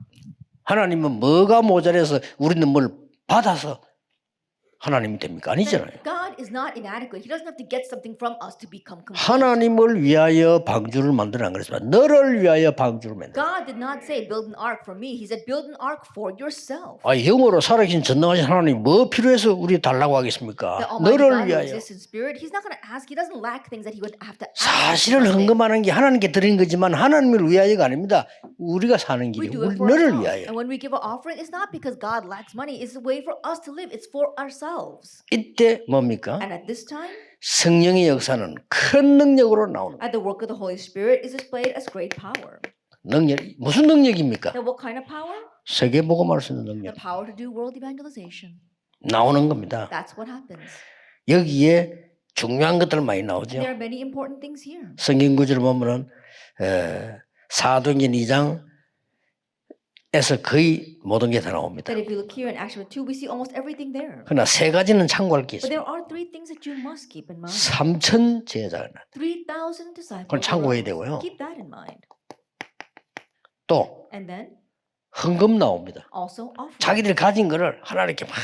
하나님은 뭐가 모자라서 우리는 뭘 받아서 하나님이 됩니까? 아니잖아요. God is not inadequate. He doesn't have to get something from us to become complete. 하나님을 위하여 방주를 만들어 안 그랬지만 너를 위하여 방주를 만들어. God did not say build an ark for me. He said build an ark for yourself. 아, 영으로 살아계신 전능하신 하나님 뭐 필요해서 우리 달라고 하겠습니까? The Almighty 너를 God who 위하여. exists in spirit, He's not going to ask. He doesn't lack things that He would have to ask. 사실은 헌금하는 게 하나님께 드리는 거지만 하나님을 위하여가 아닙니다. 우리가 사는 We 길이에요. do it 우리 for 너를 ourselves. 위하여. And when we give an offering, it's not because God lacks money. It's a way for us to live. It's for ourselves. 이때 뭡니까? And at this time, 성령의 역사는 큰 능력으로 나오는 거예요. at the work of the Holy Spirit is displayed as great power. 능력 무슨 능력입니까? Now, what kind of power? 세계 복음할 수 있는 능력 The power to do world evangelization. 나오는 겁니다. That's what happens. 여기에 중요한 것들 많이 나오죠. There are many important things here. 성경 구절을 보면은 사도행전 2장에서 거의 모든 게 다 나옵니다. That if you look here in Acts chapter 2, we see almost everything there. 그러나 세 가지는 참고할 게 But 있습니다. there are three things that you must keep in mind. 3,000 제자가 나. 3,000 disciples. 그건 참고해야 arose. 되고요. Keep that in mind. 또 And then 헌금 나옵니다. also offering. 자기들 가진 거를 하나님께 막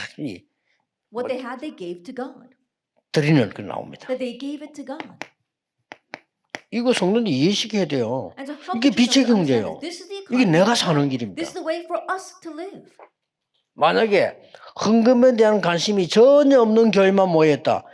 What they had, they gave to God. 드리는 거 나옵니다. That they gave it to God. 이거 성도님 이해시켜야 돼요. And so how 이게 can you 빛의 understand 경제예요. that this is the 이게 economy? 내가 사는 길입니다. This is the way for us to live. 만약에 헌금에 대한 관심이 전혀 없는 교회만 모였다.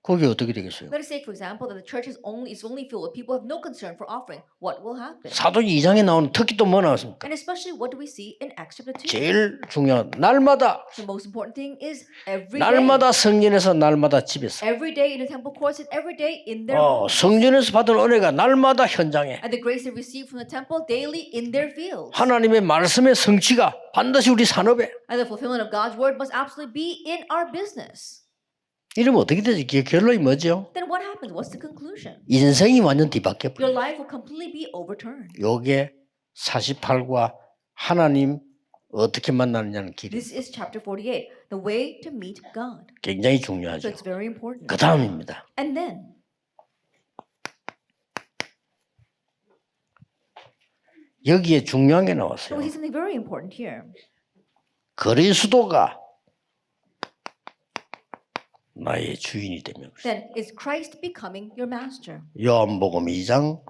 그게 어떻게 되겠어요? Let us say, for example, that the church is only filled with people who have no concern for offering. What will happen? 사도행 2장에 나오는 특히 또 뭐 나왔습니까? And especially, what do we see in Acts chapter 2? 제일 중요한 날마다 The most important thing is every day. 날마다 성전에서 날마다 집에서 Every day in the temple courts and every day in their homes. 성전에서 받은 은혜가 날마다 현장에 And the grace they receive from the temple daily in their fields. 하나님의 말씀의 성취가 반드시 우리 산업에 And the fulfillment of God's word must absolutely be in our business. 이러면 어떻게 되지? 결론이 뭐죠? Then what happens? What's the conclusion? 인생이 완전 뒤바뀌어 버려. Your life will completely be overturned. 요게 48과 하나님 어떻게 만나느냐는 길이 This is chapter 48, the way to meet God. 굉장히 So 중요하죠. it's very important. 그 다음입니다. And then, 여기에 중요한 게 so 나왔어요. we see something very important here. 그리스도가 나의 주인이 되면 Then is Christ becoming your master? 요한복음 2장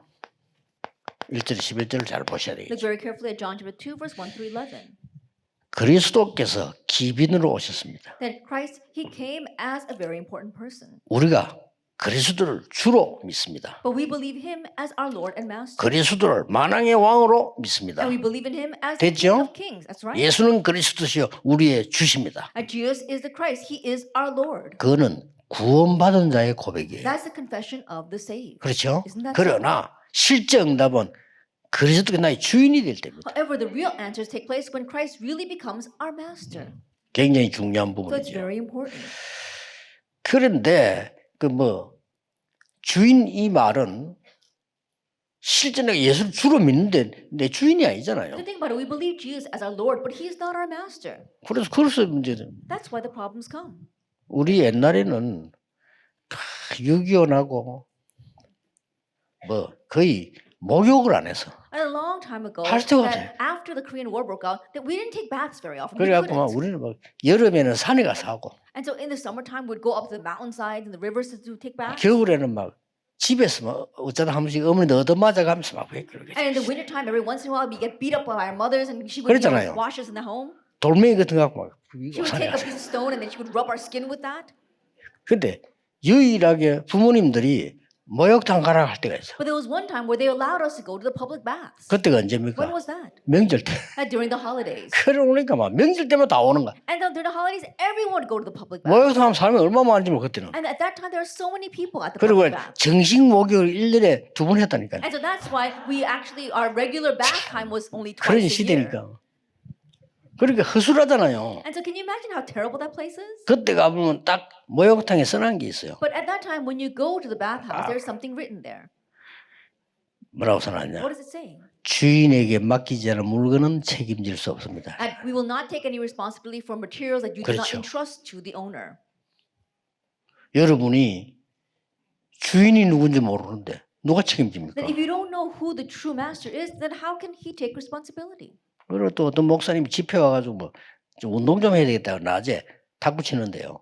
1절 11절을 잘 보셔야 Look 되겠죠. very carefully at John chapter 2, verse 1 through 11. 그리스도께서 기빈으로 오셨습니다. That Christ, he came as a very important person. 우리가 그리스도를 주로 믿습니다. But we believe him as our Lord and Master. 그리스도를 만왕의 왕으로 믿습니다. And we believe in him as the 됐죠? King of Kings. That's right. 예수는 그리스도시요 우리의 주십니다. And Jesus is the Christ. He is our Lord. 그거는 구원받은 자의 고백이에요. That's the confession of the saved. 그렇죠? Isn't that 그러나 실제 응답은 그리스도가 나의 주인이 될 때입니다. However, the real answers take place when Christ really becomes our master. 굉장히 중요한 So it's 부분이죠. very important. 그런데 그 주인 이 말은 실제 내가 예수를 주로 믿는데 내 주인이 아니잖아요. The thing about it, we believe Jesus as our Lord, but he is not our master. 그래서 문제는 That's why the problems come. 우리 옛날에는 6.25나고 거의 목욕을 안 해서 And a long time ago, 할 데가 that after the Korean War broke out, that we didn't take baths very often. We 그래갖고 막 couldn't. 우리는 막 여름에는 산에 가서 하고 And so in the summertime, we'd go up to the mountainsides and the rivers to take baths. 겨울에는 막 집에서 막 어쩌다 한 번씩 어머니 얻어맞아가면서 막 그러겠지. And in the wintertime, every once in a while, we get beat up by our mothers, and she would 그랬잖아요. wash us in the home. 돌멩이 같은 거 갖고 막 She would 산에 take a 가서. piece of stone and then she would rub our skin with that. 근데 유일하게 부모님들이 목욕탕 가라 할 때가 있어. But there was one time where they allowed us to go to the public baths. 그때가 When 언제입니까? was that? 명절 때. During the holidays. 그러니까 막 명절 때만 다 오는 거야. And then during the holidays, everyone would go to the public baths. 목욕탕 사람이 얼마나 많은지 몰라 그때는. And at that time, there were so many people at the 그리고 public baths. 정식 목욕을 1년에 2번 했다니까요. And so that's why we actually, our regular bath time was only 그런 twice a year. 시대니까. 그러니까 허술하잖아요. And so can you imagine how terrible that place is? 그때 가보면 딱 목욕탕에 써놓은 게 있어요. But at that time, when you go to the bathhouse, there's something written there. 뭐라고 써놨냐? What does it say? 주인에게 맡기지 않은 물건은 책임질 수 없습니다. And we will not take any responsibility for materials that you do not 그렇죠. entrust to the owner. 여러분이 주인이 누군지 모르는데 누가 책임집니까? Then if you don't know who the true master is, then how can he take responsibility? 그리고 또 어떤 목사님이 집회 와가지고 뭐 좀 운동 좀 해야 되겠다고 낮에 탁구 치는데요.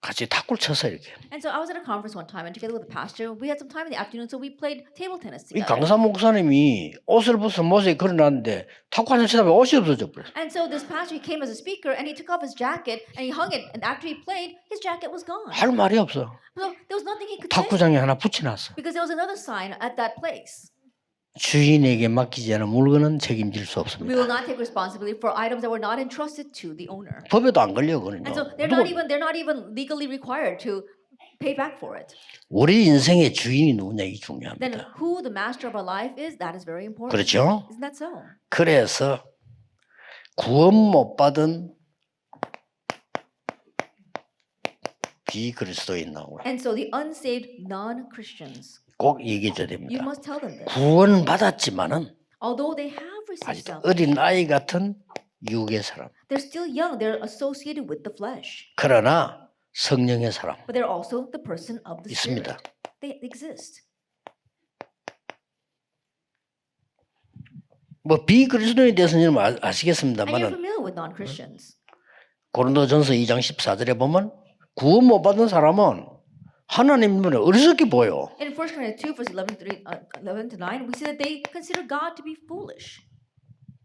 같이 탁구를 쳤어 이렇게. And so I was at a conference one time, and together with the pastor, we had some time in the afternoon, so we played table tennis 이 together. 강사 목사님이 옷을 벗어 모세에 걸어놨는데 탁구 한잔 치다 보면 옷이 없어져 버렸어. And so this pastor, he came as a speaker, and he took off his jacket, and he hung it, and after he played, his jacket was gone. 할 말이 없어. So there was nothing he could say, 탁구장에 하나 붙여놨어. because there was another sign at that place. 주인에게 맡기지 않은 물건은 책임질 수 We will 없습니다. not take responsibility for items that were not entrusted to the owner. 법에도 안 걸려 그거는요. And so they're not even legally required to pay back for it. 우리 인생의 주인이 누구냐 이게 Then 중요합니다. who the master of our life is, that is very important. 그렇죠? Isn't that so? 그래서 구원 못 받은 비그리스도인 나오고 And so the unsaved non-Christians, 꼭 얘기해 줘야 you 됩니다. must tell them this. 구원 받았지만은 Although they have received 아직 salvation, 어린 아이 같은 육의 사람. they're still young. They're associated with the flesh. 그러나 성령의 사람 But they're also the person of the 있습니다. Spirit. They exist. 뭐 비그리스도에 대해서는 여러분 And you're 아시겠습니다만은 familiar with non-Christians. 고린도전서 2장 14절에 보면 구원 못 받은 사람은 하나님 눈에 어리석게 보여. In 1 Corinthians 2, verse 11 to 9, we see that they consider God to be foolish.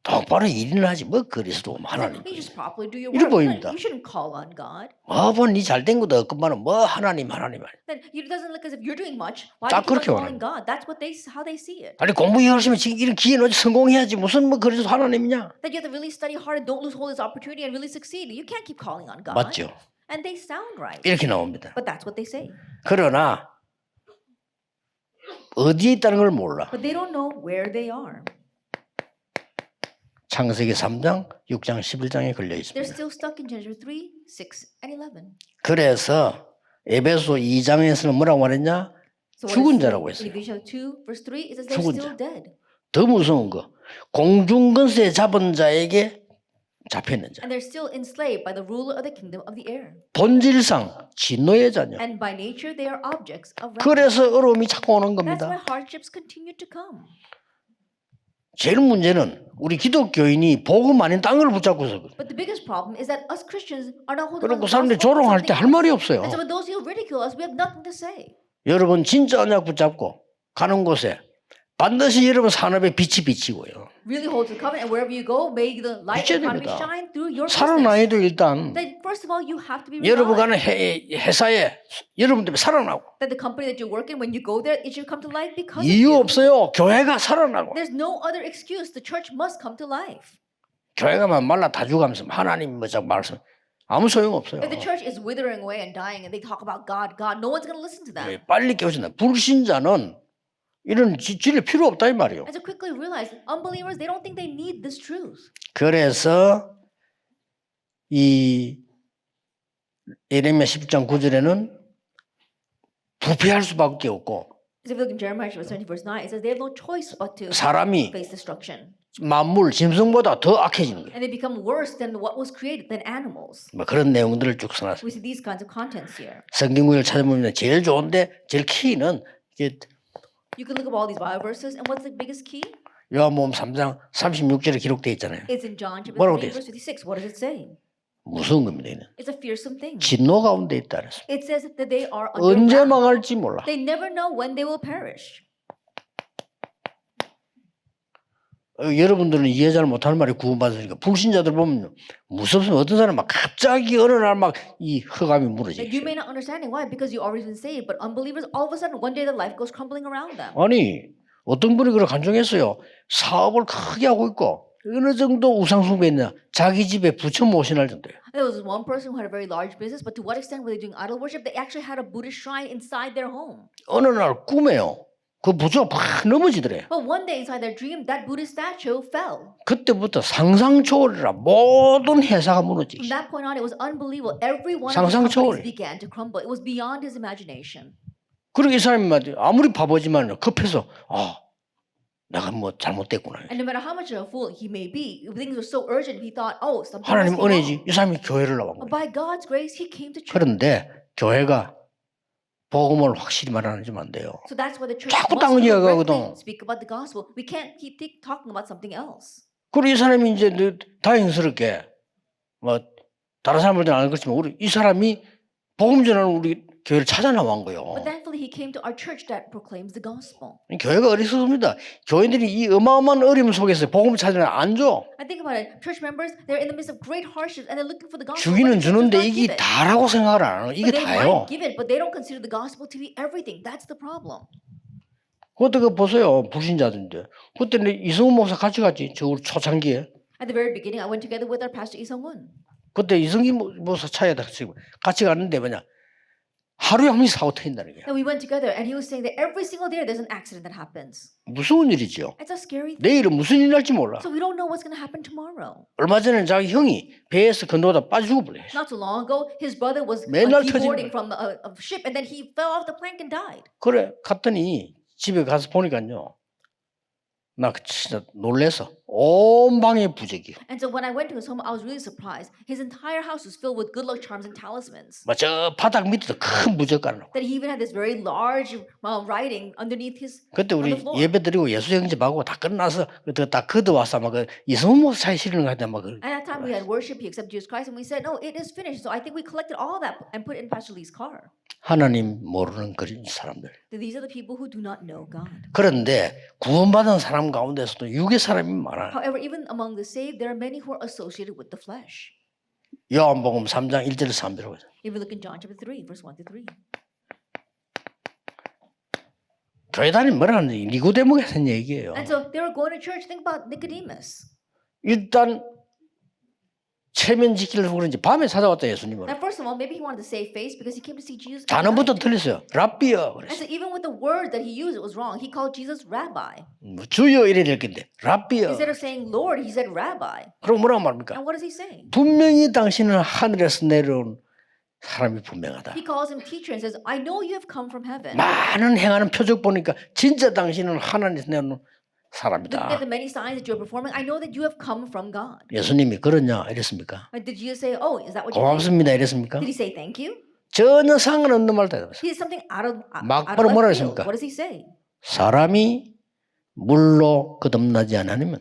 똑바로 일을 하지 뭐 그리스도 하나님. You just properly do your 이래 work. 보입니다. You shouldn't call on God. 뭐니 잘된 것도 없건만은 뭐 하나님. Then it doesn't look as if you're doing much. Why 딱 do you keep 그렇게 on calling God? That's what how they see it. 아니 공부 열심히 지금 이런 기회 놓지 성공해야지 무슨 뭐 그리스도 하나님이냐? That you have to really study hard and don't lose hold of this opportunity and really succeed. You can't keep calling on God. 맞죠? And they sound right. 이렇게 나옵니다. But that's what they say. 그러나 어디에 있다는 걸 몰라. But they don't know where they are. 창세기 3장, 6장, 11장에 걸려 They're 있습니다. still stuck in Genesis 3, 6, and 11. 그래서 에베소 2장에서는 뭐라고 말했냐? So 죽은 what 자라고 is in 했어요. Ephesians 2, verse 3, it says they're 죽은 still 자. dead. 더 무서운 거. 공중권세 잡은 자에게 잡혀있는 자. And they're still enslaved by the ruler of the kingdom of the air. 본질상 진노의 자녀. And by nature, they are objects of wrath. 그래서 어려움이 자꾸 오는 That's why 겁니다. hardships continue to come. 제일 문제는 우리 기독교인이 복음 아닌 딴 걸 붙잡고서 그래. But the biggest problem is that us Christians are not holding on 그리고 to the 사람들이 gospel 조롱할 때 할 말이 없어요. And so when those who ridicule us, we have nothing to say. 여러분 진짜 언약 붙잡고 가는 곳에 반드시 여러분 산업에 빛이 비치고요. Really hold to the covenant, and wherever you go, may the light 비춰야 economy 됩니다. shine through your business. 살아나야도 일단 Then first of all, you have to be 여러분 revived. 가는 회사에 여러분 때문에 살아나고 That the company that you work in, when you go there, it should come to life because of 이유 you. 없어요. 교회가 살아나고 There's no other excuse. The church must come to life. 교회가만 말라 다 죽으면서 하나님 뭐 자꾸 말씀 아무 소용 없어요. If the church is withering away and dying, and they talk about God, no one's going to listen to them. 빨리 깨우친다. 불신자는 이런 진리 필요 없다 이 말이에요. And so quickly realize, unbelievers, they don't think they need this truth. 그래서 이 예레미야 10장 9절에는 부패할 수밖에 없고 As if you look in Jeremiah 17 verse 9, it says they have no choice but to 사람이 face destruction. 만물 짐승보다 더 악해지는 거예요. And they become worse than what was created, than animals. 뭐 그런 내용들을 쭉 써놨어요. We see these kinds of contents here. 성경구절 찾아보면 제일 좋은데 제일 키는 이게 You can look up all these Bible verses, and what's the biggest key? 요한복음 3장 36절에 기록되어 있잖아요. It's in John chapter 뭐라고 3, 돼 있어요? verse 56. What does it say? 무서운 겁니다. 이는 It's a fearsome thing. 진노 가운데 있다 그랬어. It says that they are under 언제 wrath. 망할지 몰라. They never know when they will perish. 여러분들은 이해 잘 못하는 말이 구원받으니까 불신자들 보면 무섭으면 어떤 사람 막 갑자기 어느 날 막 이 허감이 무너지. Like you may not understand why because you already been saved, but unbelievers all of a sudden one day their life goes crumbling around them. 아니 어떤 분이 그걸 간증했어요. 사업을 크게 하고 있고 어느 정도 우상숭배했냐. 자기 집에 부처 모신할 정도예요. There was one person who had a very large business, but to what extent were they doing idol worship? They actually had a Buddhist shrine inside their home. 어느 날 꿈에요. 그 부처가 팍 넘어지더래. But one day inside their dream, that Buddhist statue fell. 그때부터 상상 초월이라 모든 회사가 무너지기 From that point on, it was unbelievable. Every one of his 상상 초월. companies began to crumble. It was beyond his imagination. 그리고 이 사람이 말이야. 아무리 바보지만 급해서 내가 뭐 잘못됐구나. And no matter how much of a fool he may be, things were so urgent, he thought, oh, something 하나님 must be wrong. 은혜지. 이 사람이 교회를 나온 But 거예요. by God's grace, he came to church. 그런데 교회가 복음을 확실히 말하면 안 돼요. So that's why the church 자꾸 must 딴 correctly 이야기하거든. speak about the gospel. We can't keep talking about something else. 그리고 이 사람이 이제 다행스럽게 뭐 다른 사람들은 안 그렇지만 우리 이 사람이 복음 전하는 우리 교회를 찾아 나온 거예요. But thankfully, he came to our church that proclaims the gospel. 교회가 어리석습니다. 교인들이 이 어마어마한 어려움 속에서 복음 찾으면 안 줘. I think about it. Church members, they're in the midst of great hardships and they're looking for the gospel. 주기는 but the church does 주는데 not 이게 give it. 다라고 생각을 안 해요. 이게 But they 다예요. might give it, but they don't consider the gospel to be everything. That's the problem. 그때 그 보세요. 불신자들인데. 그때는 이성훈 목사 같이 갔지. 저 우리 초창기에. At the very beginning, I went together with our pastor Lee Sung-won. 그때 이성기 목사 차에다 같이 갔는데 뭐냐. 하루에 한 번씩 사고 터진다는 게. And we went together, and he was saying that every single day there's an accident that happens. 무서운 일이죠. It's a scary thing. 내일은 무슨 일이 날지 몰라. So we don't know what's going to happen tomorrow. 얼마 전에 자기 형이 배에서 건너다 빠져 죽어버려요. Not too long ago, his brother was 맨날 deboarding 터지는 from a ship, and then he fell off the plank and died. 그래 갔더니 집에 가서 보니까요. 나 진짜 놀래서 온 방에 부적이요. And so when I went to his home, I was really surprised. His entire house was filled with good luck charms and talismans. 저 바닥 밑에도 큰 부적 깔아놓고. That he even had this very large writing underneath his 그때 on 우리 the floor. 예배 드리고 예수 영접하고 다 끝나서 그때 딱 걷어와서 막 이성훈 목사 차에 실는 거 같아 막. At that time, we had worship. He accepted Jesus Christ, and we said, "No, it is finished." So I think we collected all that and put it in Pastor Lee's car. 하나님 모르는 그런 사람들. So these are the people who do not know God. 그런데 구원받은 사람 가운데서도 육의 사람이 많아. However, even among the saved, there are many who are associated with the flesh. 요한복음 3장 1절에서 3절로. If we look in John chapter 3, verse 1 to 3. 교회 다니면 뭐라는지 니고데모가 하는 얘기예요. And so they were going to church. Think about Nicodemus. 일단 체면 지키려고 그런지 밤에 찾아왔다 예수님을. Now, first of all, maybe he wanted to save face because he came to see Jesus. at 단어부터 night. 틀렸어요. 랍비여 And 그랬어요. so even with the word that he used, it was wrong. He called Jesus rabbi. 주여 이래야 될 건데 랍비여. Instead of saying Lord, he said rabbi. 그럼 뭐라고 말합니까? And what does he say? 분명히 당신은 하늘에서 내려온 사람이 분명하다. He calls him teacher and says, I know you have come from heaven. 많은 행하는 표적 보니까 진짜 당신은 하나님에서 내려온 Looking at 사람이다. the many signs that you are performing, I know that you have come from God. 예수님이 그러냐 이랬습니까? Or did Jesus say, oh, is that what you think? 고맙습니다 이랬습니까? Did he say thank you? 전혀 상관없는 말도 했어요. He did something out of 막바로 뭐라 left field. 했습니까? What does he say? 사람이 물로 거듭나지 않으면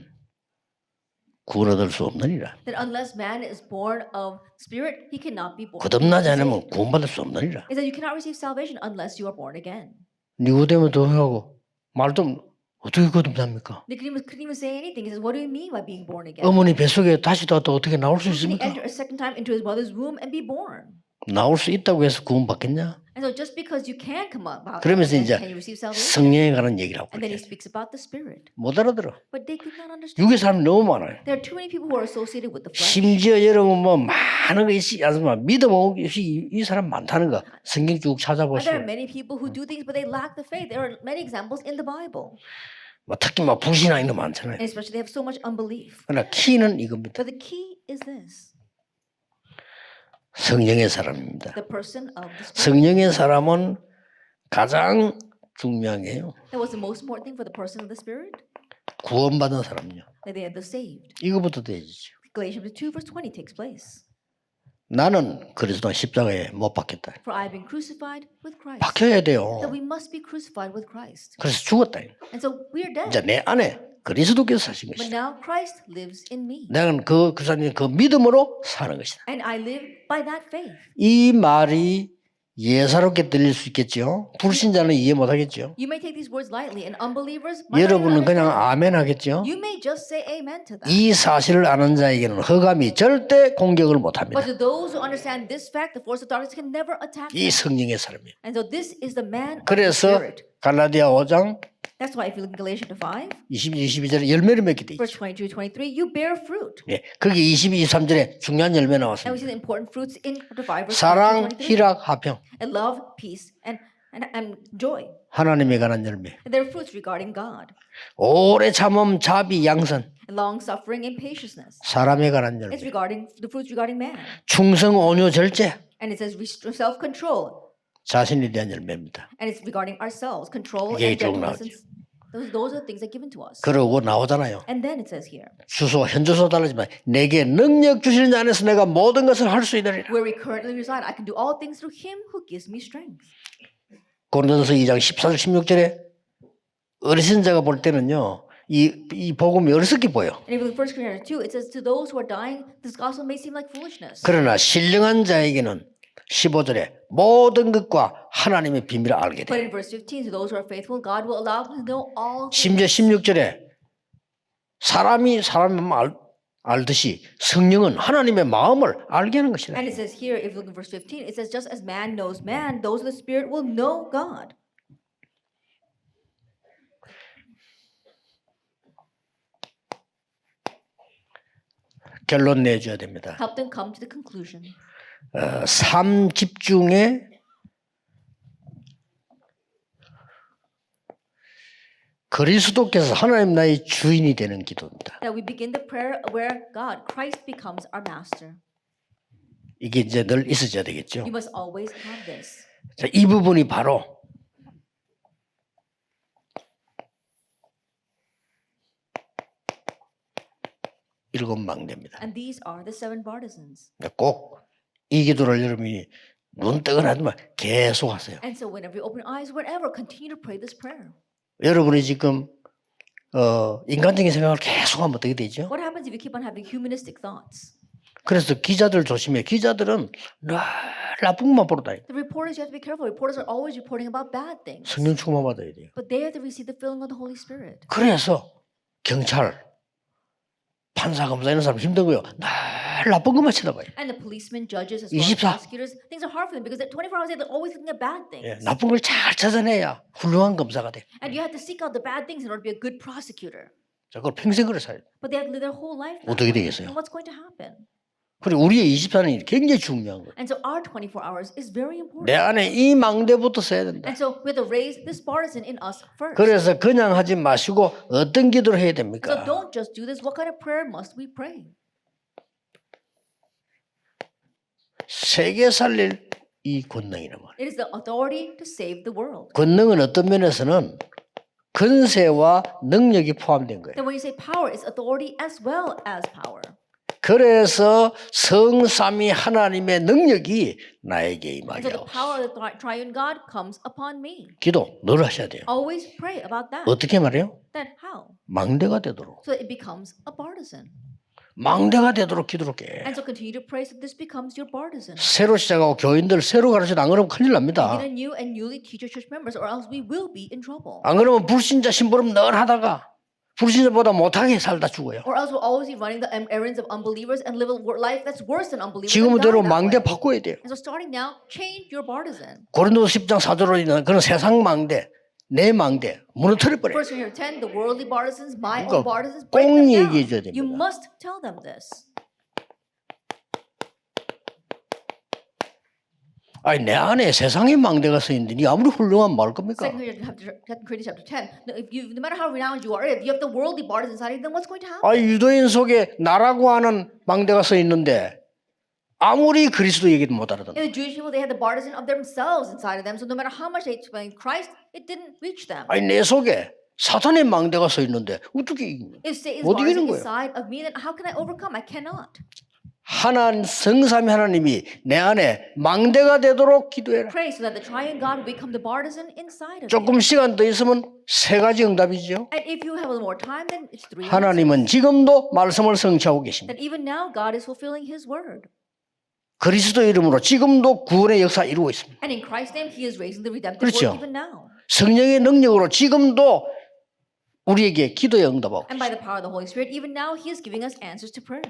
구원 얻을 수 없느니라. That unless man is born of spirit, he cannot be born. 거듭나지 않으면 구원받을 수 없느니라. Is that you cannot receive salvation unless you are born again. 니고데모 동하고 말도 어떻게 거듭납니까? Nicodemus couldn't even say anything. He says, what do you mean by being born again? 어머니 뱃속에 다시 또 어떻게 나올 수 Can he 있습니까? enter a second time into his mother's womb and be born? 나올 수 있다고 해서 구원받겠냐? And so just because you can come out, 그러면서 again, 이제 can you receive salvation? 성령에 관한 얘기를 하고 And then he 그래. speaks about the spirit. 못 알아들어. But they could not understand. 육의 사람이 너무 많아요. There are too many people who are associated with the flesh. 심지어 여러분 뭐 많은 거 있지 않습니까? 믿음 없이 이 사람 많다는 거 성경 쭉 And there are 찾아보시면 many people who do things, but they lack the faith. There are many examples in the Bible. 뭐 특히 막 불신앙이 너무 많잖아요. And especially they have so much unbelief. 그러나 키는 이겁니다. But the key is this. 성령의 사람입니다. The person of the spirit. 성령의 사람은 가장 중요한 게요. That was the most important thing for the person of the spirit. 구원받은 사람요. That they are the saved. 이거부터 되지죠. Galatians 2 verse 20 takes place. 나는 그리스도 십자가에 못 박혔다. For I have been crucified with Christ. 박혀야 돼요. That we must be crucified with Christ. 그래서 죽었다. And so we are dead. 이제 내 안에 그리스도께서 사신 But 것이다. now Christ lives in me. 나는 그 사람의 그 믿음으로 사는 것이다. And I live by that faith. 이 말이 예사롭게 들릴 수 있겠죠. 불신자는 이해 못하겠죠. You may take these words lightly, and unbelievers might not even 여러분은 그냥 understand. 아멘 하겠죠. You may just say amen to that. 이 사실을 아는 자에게는 흑암이 절대 공격을 못합니다. But to those who understand this fact, the force of darkness can never attack 이 them. 성령의 사람이에요. And so this is the man of the 그래서 Spirit. 갈라디아 5장 That's why if you look in Galatians 5, 22절에 열매를 맺게 돼 있죠. verse 22, 23, you bear fruit. 예, 거기 22, 23절에 중요한 열매 And we 나왔습니다. see the important fruits in chapter 5, verse 사랑, 22, 23. 희락, 화평. And love, peace, and joy. 하나님에 관한 열매. And they're fruits regarding God. 오래 참음, 자비, 양선. And long suffering and patientness. 사람에 관한 열매. It's regarding the fruits regarding man. 충성, 온유, 절제. And it says self-control. 자신에 대한 열매입니다. And it's regarding ourselves, control 이게 and 쭉 gentleness. 나오죠. Those are the things that are given to us. 그러고 나오잖아요. And then it says here, 주소, 현주소 다르지만 내게 능력 주시는 자 안에서 내가 모든 것을 할 수 있으리라. where we currently reside, I can do all things through him who gives me strength. 고린도서 2장 14절 16절에 어리신 자가 볼 때는요. 이 복음이 어리석게 보여. And even in 1 Corinthians 2, it says, to those who are dying, this gospel may seem like foolishness. 그러나 신령한 자에게는 15절에 모든 것과 하나님의 비밀을 알게 But 돼. in verse 15, to those who are faithful, God will allow them to know all things. 심지어 16절에 사람이 사람의 마음을 알듯이 성령은 하나님의 마음을 알게 하는 것이라. And it says here, if you look in verse 15, it says, just as man knows man, those of the Spirit will know God. 결론 내줘야 됩니다. Help them come to the conclusion. 삶 집중에 그리스도께서 하나님 나의 주인이 되는 기도입니다. That we begin the prayer where God, Christ becomes our master. 이게 이제 늘 있어져야 되겠죠. You must always have this. 자, 이 부분이 바로 일곱 망대입니다. And these are the 7 partisans. 꼭 이 기도를 여러분이 눈 뜨거나 하지만 계속 하세요. And so whenever you open your eyes, whatever, continue to pray this prayer. 여러분이 지금 인간적인 생각을 계속하면 어떻게 되죠? What happens if you keep on having humanistic thoughts? 그래서 기자들 조심해. 기자들은 늘 나쁜 것만 보러 다녀. The reporters, you have to be careful. Reporters are always reporting about bad things. 성령 충만 받아야 돼요. But they have to receive the filling of the Holy Spirit. 그래서 경찰, 판사, 검사 이런 사람 힘든 거요. 늘 나쁜 것만 쳐다봐요. And the policemen, judges, as well as 24. prosecutors, things are hard for them because at 24 hours a day, they're always looking at bad things. 예, 나쁜 걸 잘 찾아내야 훌륭한 검사가 돼. And you have to seek out the bad things in order to be a good prosecutor. 자, 그걸 평생 그래 살아요. But they have to live their whole life. that 어떻게 way. 되겠어요? And what's going to happen? 그리고 우리의 24년이 굉장히 중요한 거예요. And so our 24 hours is very important. 내 안에 이 망대부터 써야 된다. And so we have to raise this partisan in us first. 그래서 그냥 하지 마시고 어떤 기도를 해야 So 됩니까? don't just do this. What kind of prayer must we pray? 세계 살릴 이 권능이란 말이에요. It is the authority to save the world. 권능은 어떤 면에서는 근세와 능력이 포함된 거예요. Then when you say power, it's authority as well as power. 그래서 성삼위 하나님의 능력이 나에게 And so 임하게 the 하옵소서. power of the triune God comes upon me. 기도 늘 하셔야 돼요. Always pray about that. 어떻게 말해요? Then how? 망대가 되도록. So it becomes a partisan. 망대가 되도록 기도를 해. And so continue to pray so this becomes your partisan. 새로 시작하고 교인들 새로 가르쳐도 안 그러면 큰일 납니다. Begin anew and newly teach your church members, or else we will be in trouble. 안 그러면 불신자 심부름 늘 하다가 불신자보다 못하게 살다 죽어요. Or else we'll always be running the errands of unbelievers and live a life that's worse than unbelievers. and 지금대로 die that 망대 way. 바꿔야 돼요. And so starting now, change your partisan. 고린도서 10장 4절로 있는 그런 세상 망대, 내 망대 무너뜨려 버려요. First Corinthians 10, the worldly partisans, my 그러니까 own partisans, 꼭 break them 얘기해줘야 down. You 됩니다. must tell them this. 아니 내 안에 세상의 망대가 서 있는데 니 아무리 훌륭한 말 겁니까? 2 Corinthians chapter 10. No matter how renowned you are, if you have the worldly partisans inside of you, then what's going to happen? 아 유대인 속에 나라고 하는 망대가 서 있는데 아무리 그리스도 얘기도 못 알아듣는. In the Jewish people, they had the partisan of themselves inside of them. So no matter how much they explained Christ, it didn't reach them. 아니 내 속에 사탄의 망대가 서 있는데 어떻게 이기냐? If Satan's 못 이기는 partisan 거예요. inside of me, then how can I overcome? I cannot. 하나님 성삼위 하나님이 내 안에 망대가 되도록 기도해라. Pray so that the triune God will become the partisan inside of 조금 you. 시간 더 있으면 세 가지 응답이죠. And if you have a little more time, then it's 3 answers. 하나님은 지금도 말씀을 성취하고 계십니다. That even now God is fulfilling His word. 그리스도 이름으로 지금도 구원의 역사 이루고 있습니다. And in Christ's name, He is raising the redemptive 그렇죠. work even now. 성령의 능력으로 지금도 우리에게 기도에 응답하고 And by the power of the Holy Spirit, even now, He is giving us answers to prayer.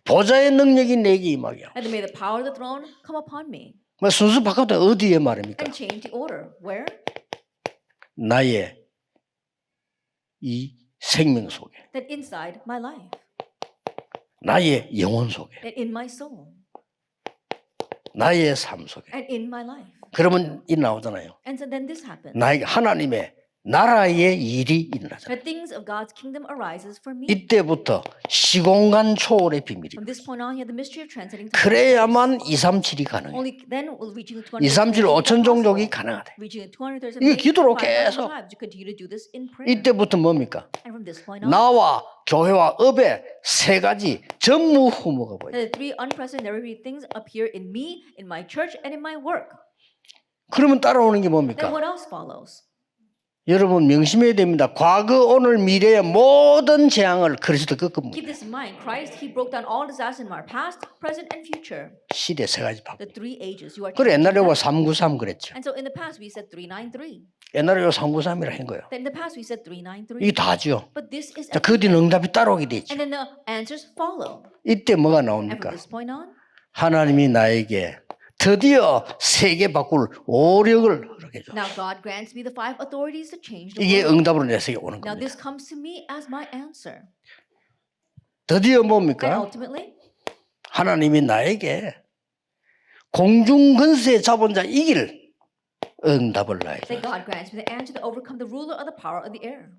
보좌의 능력이 내게 임하게 하고 And may the power of the throne come upon me. 뭐 순수 바꿔도 어디에 말입니까? And change the order. Where? 나의 이 생명 속에 That inside my life. 나의 영혼 속에 That in my soul. 나의 삶 속에 And in my life. 그러면 이 나오잖아요. And so then this happens. 나에게 하나님의 나라의 일이 일어나잖아요. The things of God's kingdom arises for me. 이때부터 시공간 초월의 비밀이 From this point on, you have the mystery of transcending time. 그래야만 237이 가능해요. Only then will reaching the 237 5천 종족이 possible. 가능하대. Reaching the 230 이게 기도로 계속. tribes, you continue to do this in prayer. 이때부터 뭡니까? And from this point on, 나와 교회와 업의 세 가지 전무후무가 보여요. the three unprecedented things appear in me, in my church, and in my work. 그러면 따라오는 게 Then 뭡니까? what else follows? 여러분 명심해야 됩니다. 과거, 오늘, 미래의 모든 재앙을 그리스도 꺾습니다. Keep this in mind. Christ, He broke down all disasters in our past, present, and future. 시대 세 가지 바꿔. The three ages. You are 그래 changing 옛날에 요 that. 393 그랬죠. And so in the past we said 393. 옛날에 요 393이라 한 거예요. Then in the past we said 393. 이게 다죠. But this is 자, 그 뒤는 응답이 따라오게 되죠. and then the answers follow. 이때 뭐가 And from 나옵니까? this point on, 하나님이 나에게 드디어 세계 바꿀 오력을 허락해 줘. now God grants me the 5 authorities to change the 이게 world. 응답으로 내 세계 오는 Now 겁니다. this comes to me as my answer. 드디어 And 뭡니까? ultimately, 하나님이 나에게 공중 근세에 잡은 자 이길 응답을 나에게 that God grants me the answer to overcome the ruler of the power of the air.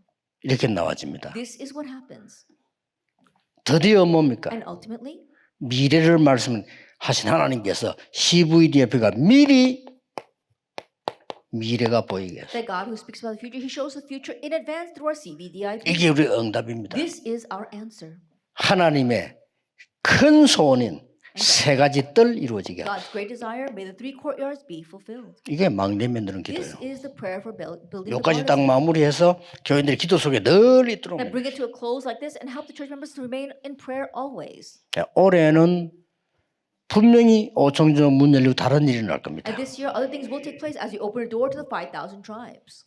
이렇게 나와집니다. This is what happens. 드디어 뭡니까? And ultimately, 미래를 말씀하신 하나님께서 CVDF가 미리 미래가 보이게 해서 that God who speaks about the future, He shows the future in advance through our CVDIP. 이게 우리 응답입니다. This is our answer. 하나님의 큰 소원인 세 가지 뜰 이루어지게 하고 God's great desire, may the 3 courtyards be fulfilled. 이게 망대 만드는 This 기도예요. is the prayer for building the 여기까지 딱 cornerstone. 마무리해서 교인들이 기도 속에 늘 있도록 That bring it to a close like this and help the church members to remain in prayer always. 올해는 분명히 5청정 문 열리고 다른 일이 날 겁니다. And this year, other things will take place as we open the door to the 5,000 tribes.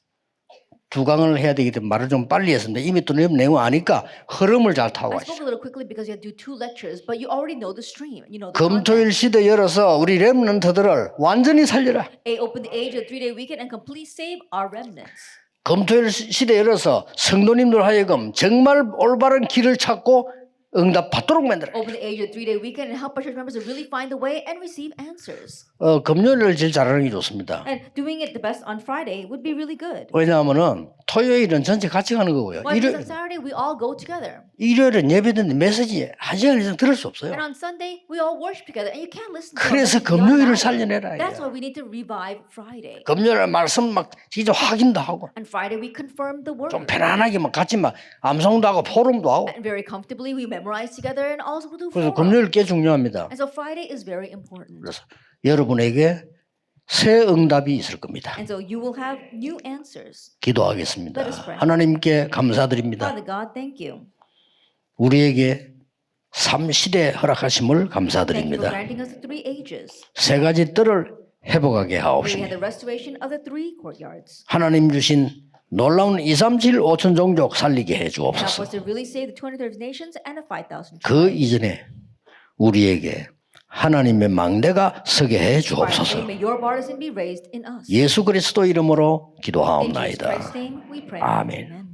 두 강을 해야 되기 때문에 말을 좀 빨리 했습니다. 이미 또 내용 아니까 흐름을 잘 타고 I spoke 가시죠. a little quickly because you had to do 2 lectures, but you already know the stream. You know the 금토일 content. 시대 열어서 우리 렘넌트들을 완전히 살려라. Open the age of the 3-day weekend and completely save our remnants. 금토일 시대 열어서 성도님들 하여금 정말 올바른 길을 찾고 응답 받도록 만들어. Open the age of the 3-day weekend and help our church members to really find the way and receive answers. 금요일을 제일 잘하는 게 좋습니다. And doing it the best on Friday would be really good. 왜냐하면은 토요일은 전체 같이 가는 거고요. Why? Because on Saturday we all go together. 일요일은 예배드는데 메시지 1시간 이상 들을 수 없어요. And on Sunday we all worship together and you can't listen to 그래서 us beyond 금요일을 an hour. 살려내라. That's 이거야. why we need to revive Friday. 금요일 말씀 막 진짜 확인도 하고 And Friday we confirm the word. 좀 편안하게 막 같이 막 암송도 하고 포럼도 하고 And very comfortably we memorize together and also do 그래서 forum. 금요일 꽤 중요합니다. And so Friday is very important. 그래서 여러분에게 새 응답이 있을 겁니다. And so you will have new answers. 기도하겠습니다. Let us pray. 하나님께 감사드립니다. Father God, thank you. 우리에게 3시대 허락하심을 Thank you for 감사드립니다. granting us the 3 ages. 세 가지 뜰을 회복하게 May we have 하옵시니 the restoration of the 3 courtyards. 하나님 주신 놀라운 237 5천 종족 살리게 해 Help 주옵소서. us to really save the 230 nations and the 5,000 그 tribes. 이전에 우리에게 하나님의 망대가 서게 해 By 주옵소서. may your partisan be raised in us. 예수 그리스도 이름으로 In Jesus 기도하옵나이다. Christ's name we pray. 아멘. Amen.